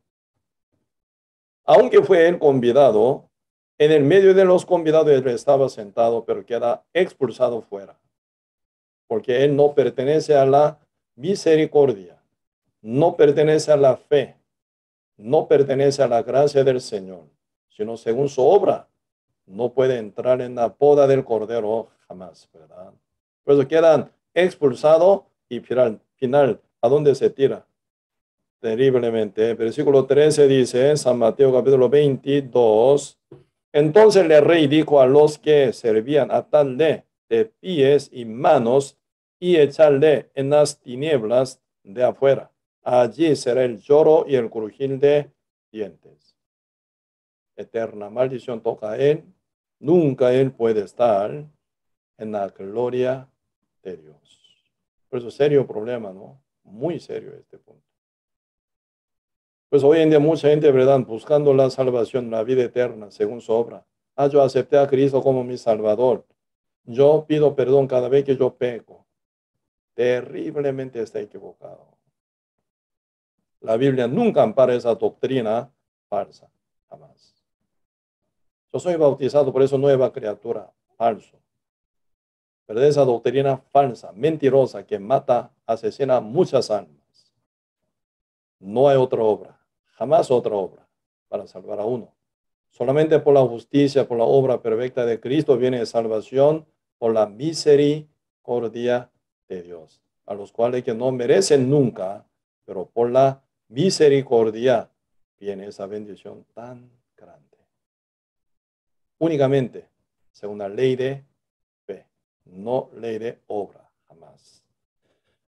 Aunque fue él convidado, en el medio de los convidados él estaba sentado, pero queda expulsado fuera. Porque él no pertenece a la misericordia, no pertenece a la fe, no pertenece a la gracia del Señor, sino según su obra. No puede entrar en la boda del Cordero jamás, ¿verdad? Por eso quedan expulsados y final, ¿a dónde se tira? Terriblemente. Versículo 13 dice, San Mateo capítulo 22, entonces el rey dijo a los que servían, atadle de pies y manos y echarle en las tinieblas de afuera. Allí será el lloro y el crujir de dientes. Eterna maldición toca a él. Nunca él puede estar en la gloria de Dios. Por eso serio problema, ¿no? Muy serio este punto. Pues hoy en día mucha gente, ¿verdad?, buscando la salvación, la vida eterna, según su obra. Yo acepté a Cristo como mi Salvador. Yo pido perdón cada vez que yo peco. Terriblemente está equivocado. La Biblia nunca ampara esa doctrina falsa, jamás. Yo soy bautizado, por eso nueva criatura, falso. ¿verdad? Esa doctrina falsa, mentirosa, que mata, asesina muchas almas. No hay otra obra, jamás otra obra para salvar a uno. Solamente por la justicia, por la obra perfecta de Cristo viene salvación, por la misericordia de Dios, a los cuales que no merecen nunca, pero por la misericordia viene esa bendición tan grande. Únicamente según la ley de fe, no ley de obra, jamás.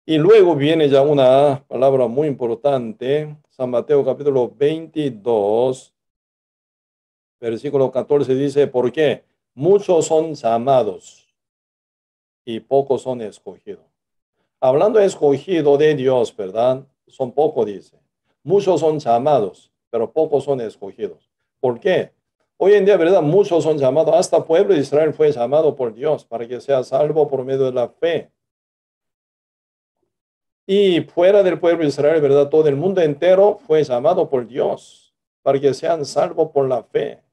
Y luego viene ya una palabra muy importante, San Mateo capítulo 22, versículo 14 dice, ¿por qué? Muchos son llamados y pocos son escogidos. Hablando de escogido de Dios, ¿verdad? Son pocos, dice. Muchos son llamados, pero pocos son escogidos. ¿Por qué? Hoy en día, ¿verdad? Muchos son llamados. Hasta el pueblo de Israel fue llamado por Dios para que sea salvo por medio de la fe. Y fuera del pueblo de Israel, ¿verdad? Todo el mundo entero fue llamado por Dios para que sean salvos por la fe.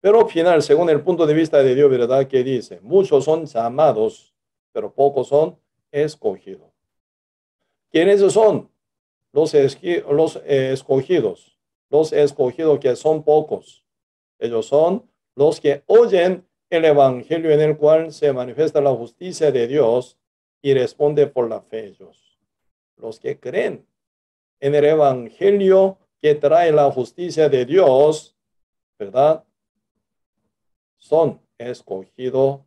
Pero al final, según el punto de vista de Dios, ¿verdad? Que dice, muchos son llamados, pero pocos son escogidos. ¿Quiénes son? Los escogidos. Los escogidos que son pocos. Ellos son los que oyen el evangelio en el cual se manifiesta la justicia de Dios y responde por la fe ellos. Los que creen en el evangelio que trae la justicia de Dios, ¿verdad? Son escogidos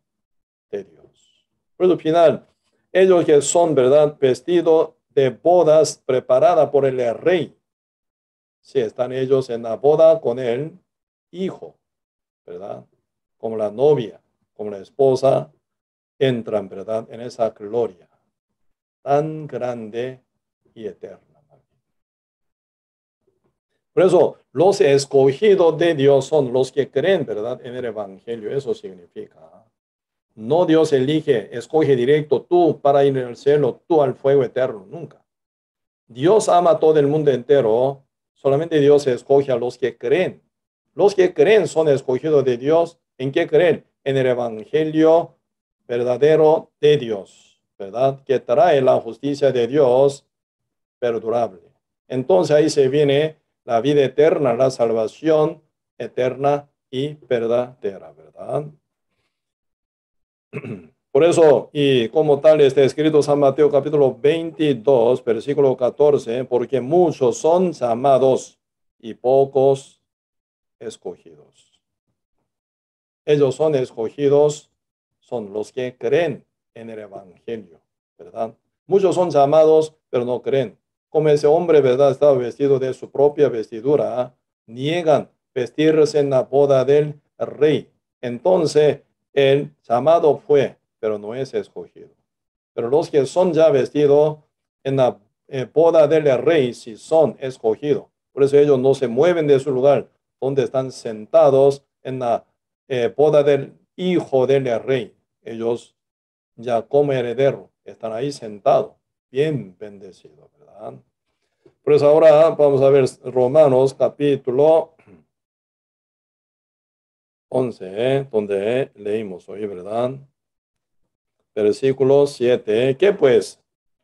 de Dios. Por el final, ellos que son, ¿verdad? Vestidos de bodas preparadas por el rey. Si están ellos en la boda con el hijo, ¿verdad? Como la novia, como la esposa, entran, ¿verdad? En esa gloria tan grande y eterna. Por eso, los escogidos de Dios son los que creen, ¿verdad? En el evangelio. Eso significa. No Dios elige, escoge directo tú para ir al cielo, tú al fuego eterno, nunca. Dios ama a todo el mundo entero, solamente Dios escoge a los que creen. Los que creen son escogidos de Dios. ¿En qué creen? En el evangelio verdadero de Dios, ¿verdad? Que trae la justicia de Dios perdurable. Entonces ahí se viene la vida eterna, la salvación eterna y verdadera, ¿verdad? Por eso, y como tal está escrito San Mateo capítulo 22, versículo 14, porque muchos son llamados y pocos escogidos. Ellos son escogidos, son los que creen en el evangelio, ¿verdad? Muchos son llamados, pero no creen. Como ese hombre, ¿verdad? Estaba vestido de su propia vestidura, niegan vestirse en la boda del rey. Entonces, el llamado fue, pero no es escogido. Pero los que son ya vestidos en la boda del rey, sí son escogidos. Por eso ellos no se mueven de su lugar, donde están sentados en la boda del hijo del rey. Ellos ya como heredero están ahí sentados, bien bendecidos, ¿verdad? Por eso ahora vamos a ver Romanos capítulo 11, donde leímos hoy, ¿verdad? Versículo 7. ¿Qué pues?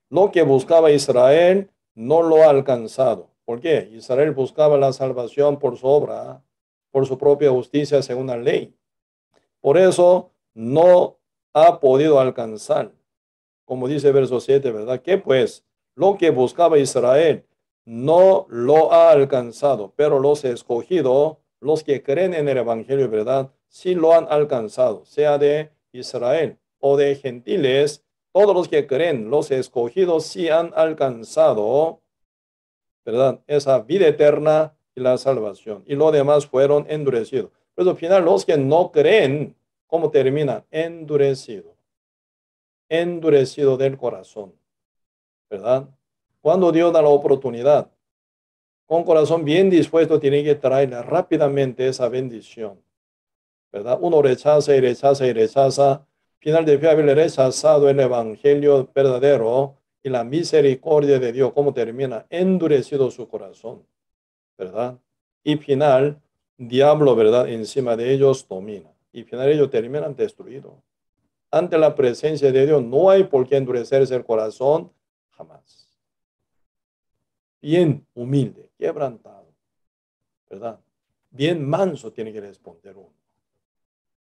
Lo que buscaba Israel no lo ha alcanzado. ¿Por qué? Israel buscaba la salvación por su obra, por su propia justicia según la ley. Por eso no ha podido alcanzar. Como dice verso 7, ¿verdad? ¿Qué pues? Lo que buscaba Israel no lo ha alcanzado, pero los escogidos, los que creen en el evangelio, ¿verdad? Sí lo han alcanzado, sea de Israel o de gentiles, todos los que creen, los escogidos sí han alcanzado, ¿verdad? Esa vida eterna y la salvación. Y los demás fueron endurecidos. Pero al final los que no creen, ¿cómo terminan? Endurecido. Endurecido del corazón, ¿verdad? Cuando Dios da la oportunidad, con corazón bien dispuesto, tiene que traer rápidamente esa bendición, ¿verdad? Uno rechaza y rechaza y rechaza. Final de haber rechazado el evangelio verdadero y la misericordia de Dios, ¿cómo termina? Endurecido su corazón, ¿verdad? Y diablo, ¿verdad? Encima de ellos domina. Y final ellos terminan destruidos. ante la presencia de Dios no hay por qué endurecerse el corazón jamás. Bien humilde, quebrantado, ¿verdad? Bien manso tiene que responder uno.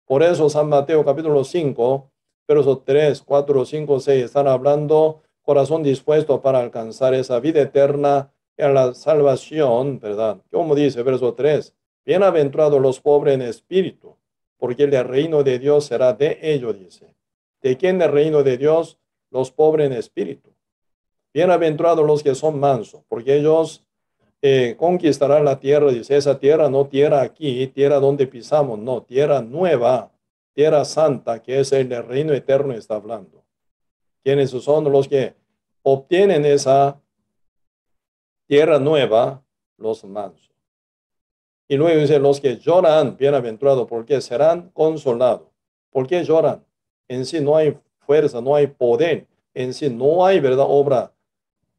Por eso San Mateo capítulo 5, versos 3, 4, 5, 6 están hablando corazón dispuesto para alcanzar esa vida eterna en la salvación, ¿verdad? Como dice verso 3, bienaventurados los pobres en espíritu, porque el reino de Dios será de ellos, dice. ¿De quién el reino de Dios? Los pobres en espíritu. Bienaventurados los que son mansos, porque ellos conquistarán la tierra. Dice, esa tierra no tierra aquí, tierra donde pisamos, no, tierra nueva, tierra santa, que es el reino eterno, está hablando. ¿Quiénes son los que obtienen esa tierra nueva? Los mansos. Y luego dice, los que lloran, bienaventurados, porque serán consolados. ¿Por qué lloran? En sí no hay fuerza, no hay poder, en sí no hay, ¿verdad?, obra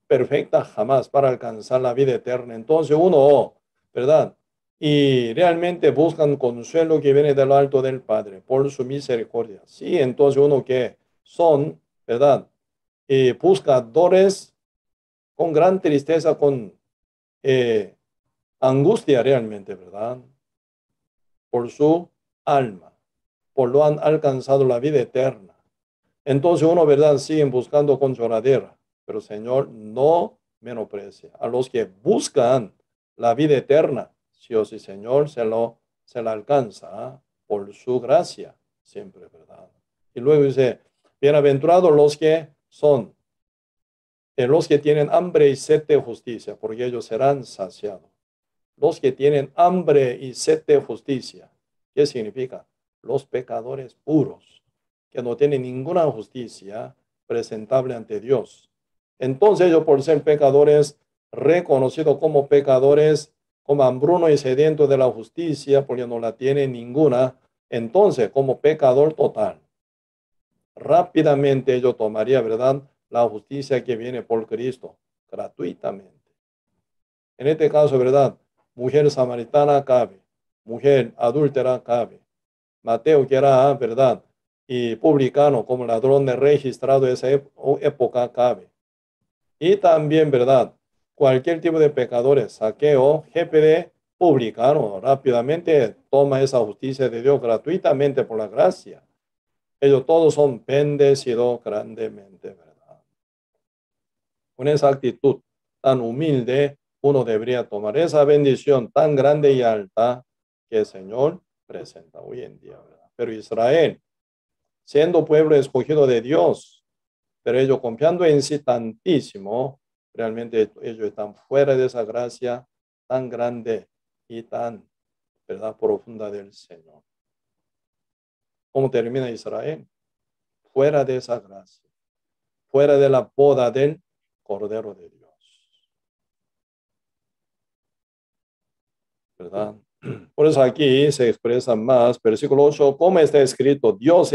perfecta jamás para alcanzar la vida eterna. Entonces uno, ¿verdad? Y realmente buscan consuelo que viene de lo alto del Padre por su misericordia. Sí, entonces uno que son, ¿verdad? Buscadores con gran tristeza, con angustia realmente, ¿verdad? Por su alma, por lo han alcanzado la vida eterna. Entonces uno, ¿verdad? Siguen buscando con lloradera, pero el Señor no menosprecia a los que buscan la vida eterna. Sí o sí, Señor se la alcanza, ¿ah?, por su gracia, siempre, ¿verdad? Y luego dice, bienaventurados los que son, los que tienen hambre y sed de justicia, porque ellos serán saciados. Los que tienen hambre y sed de justicia, ¿qué significa? Los pecadores puros, que no tienen ninguna justicia presentable ante Dios. Entonces ellos, por ser pecadores, reconocidos como pecadores, como hambruno y sediento de la justicia, porque no la tienen ninguna, entonces como pecador total, rápidamente ellos tomaría, ¿verdad?, la justicia que viene por Cristo, gratuitamente. En este caso, ¿verdad?, mujer samaritana cabe, mujer adúltera cabe, Mateo, que era, ¿verdad?, y publicano como ladrón de registrado de esa época cabe. Y también, ¿verdad?, cualquier tipo de pecadores, saqueo, jefe de publicano, rápidamente toma esa justicia de Dios gratuitamente por la gracia. Ellos todos son bendecidos grandemente, ¿verdad? Con esa actitud tan humilde, uno debería tomar esa bendición tan grande y alta que el Señor presenta hoy en día, ¿verdad? Pero Israel, siendo pueblo escogido de Dios, pero ellos confiando en sí tantísimo, realmente ellos están fuera de esa gracia tan grande y tan, ¿verdad?, profunda del Señor. ¿Cómo termina Israel? Fuera de esa gracia, fuera de la boda del Cordero de Dios, ¿verdad? Por eso aquí se expresa más, versículo 8, como está escrito, Dios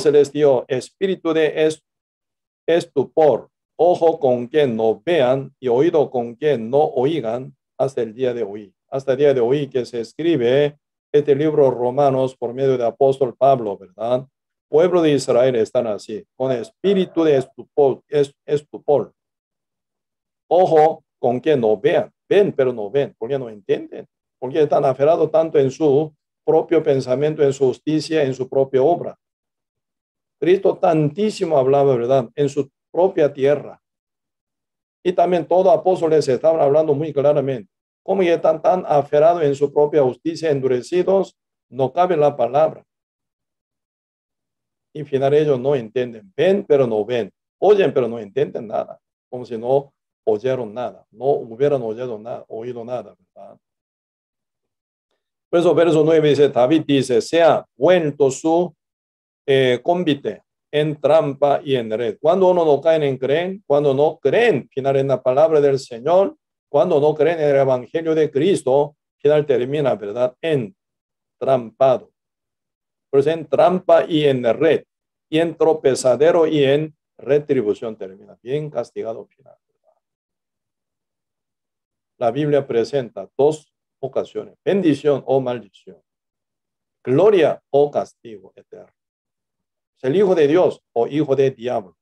les dio espíritu de estupor, ojo con que no vean y oído con que no oigan hasta el día de hoy. Hasta el día de hoy que se escribe este libro Romanos por medio de apóstol Pablo, ¿verdad? Pueblo de Israel están así, con espíritu de estupor. Ojo con que no vean, ven pero no ven, porque no entienden, porque están aferrados tanto en su propio pensamiento, en su justicia, en su propia obra. Cristo tantísimo hablaba, ¿verdad?, en su propia tierra. Y también todos apóstoles estaban hablando muy claramente. Como ya están tan aferrados en su propia justicia, endurecidos, no cabe la palabra. Y al final ellos no entienden. Ven, pero no ven. Oyen, pero no entienden nada. Como si no oyeron nada. No hubieran oído nada, ¿verdad? Por eso, verso 9 dice, David dice, se ha vuelto su convite en trampa y en red. Cuando uno no cae en creen, cuando no creen, final en la palabra del Señor, cuando no creen en el evangelio de Cristo, final termina, ¿verdad?, en trampado. Pues en trampa y en red, y en tropezadero y en retribución termina, bien castigado final, ¿verdad? La Biblia presenta dos ocasiones, bendición o maldición, gloria o castigo eterno. ¿Es el hijo de Dios o hijo de diablo?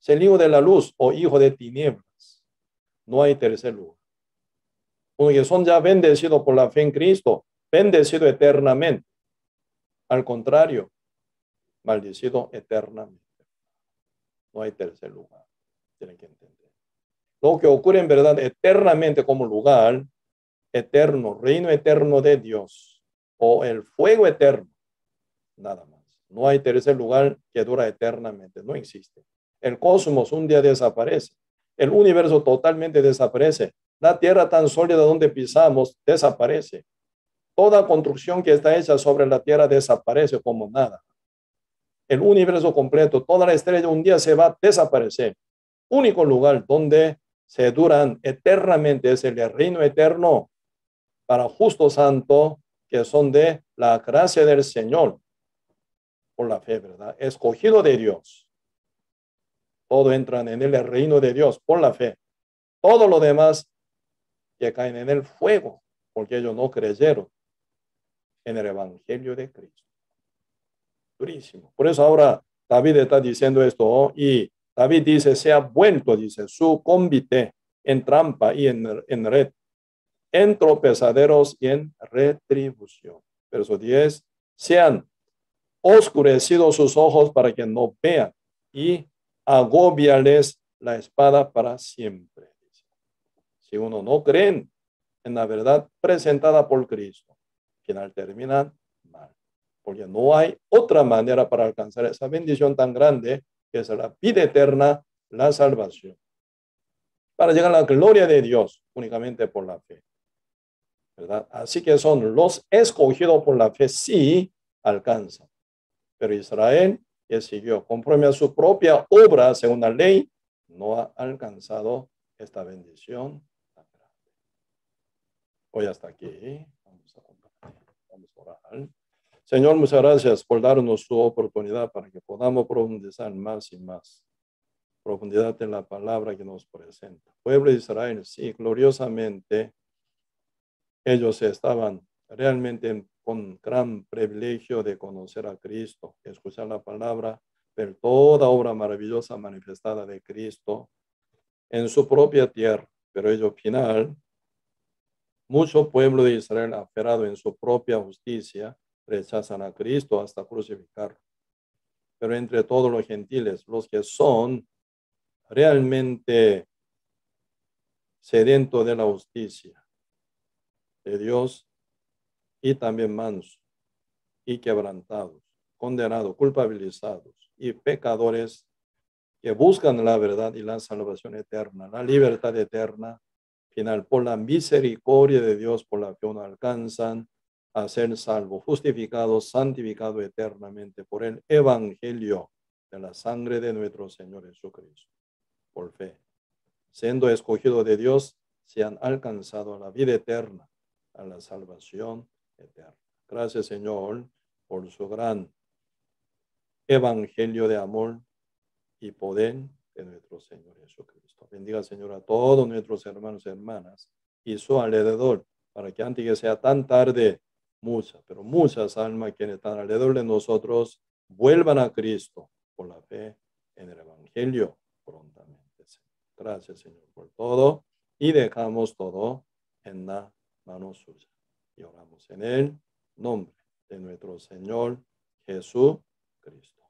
¿Es el hijo de la luz o hijo de tinieblas? No hay tercer lugar. Uno que son ya bendecidos por la fe en Cristo, bendecido eternamente. Al contrario, maldecido eternamente. No hay tercer lugar. Tienen que entender. Lo que ocurre en verdad eternamente como lugar eterno, reino eterno de Dios o el fuego eterno, nada más. No hay tercer lugar que dura eternamente, no existe. El cosmos un día desaparece, el universo totalmente desaparece, la tierra tan sólida donde pisamos desaparece. Toda construcción que está hecha sobre la tierra desaparece como nada. El universo completo, toda la estrella un día se va a desaparecer. Único lugar donde se duran eternamente es el reino eterno para justos santos que son de la gracia del Señor por la fe, ¿verdad? Escogido de Dios. Todo entran en el reino de Dios por la fe. Todo lo demás que caen en el fuego porque ellos no creyeron en el evangelio de Cristo. Durísimo. Por eso ahora David está diciendo esto, ¿no? Y David dice, se ha vuelto, dice, su convite en trampa y en red, en tropezaderos y en retribución. Verso 10, sean oscurecidos sus ojos para que no vean y agobiales la espada para siempre. Si uno no cree en la verdad presentada por Cristo, al final termina mal, porque no hay otra manera para alcanzar esa bendición tan grande que es la vida eterna, la salvación, para llegar a la gloria de Dios únicamente por la fe, ¿verdad? Así que son los escogidos por la fe, sí alcanzan, pero Israel, que siguió conforme a su propia obra según la ley, no ha alcanzado esta bendición tan grande. Hoy hasta aquí. Vamos a orar. Señor, muchas gracias por darnos su oportunidad para que podamos profundizar más y más. Profundidad en la palabra que nos presenta. Pueblo de Israel, sí, gloriosamente, ellos estaban realmente con gran privilegio de conocer a Cristo, escuchar la palabra, ver toda obra maravillosa manifestada de Cristo en su propia tierra. Pero ellos, al final, mucho pueblo de Israel aferrado en su propia justicia, rechazan a Cristo hasta crucificarlo. Pero entre todos los gentiles, los que son realmente sedientos de la justicia de Dios y también mansos y quebrantados, condenados, culpabilizados y pecadores que buscan la verdad y la salvación eterna, la libertad eterna, final, por la misericordia de Dios, por la que uno alcanzan a ser salvo, justificado, santificado eternamente por el evangelio de la sangre de nuestro Señor Jesucristo, por fe. Siendo escogido de Dios, se han alcanzado a la vida eterna, a la salvación eterna. Gracias, Señor, por su gran evangelio de amor y poder de nuestro Señor Jesucristo. Bendiga, Señor, a todos nuestros hermanos y hermanas y su alrededor, para que antes que sea tan tarde, muchas almas que están alrededor de nosotros vuelvan a Cristo por la fe en el evangelio prontamente. Gracias, Señor, por todo y dejamos todo en la mano suya. Y oramos en el nombre de nuestro Señor Jesucristo.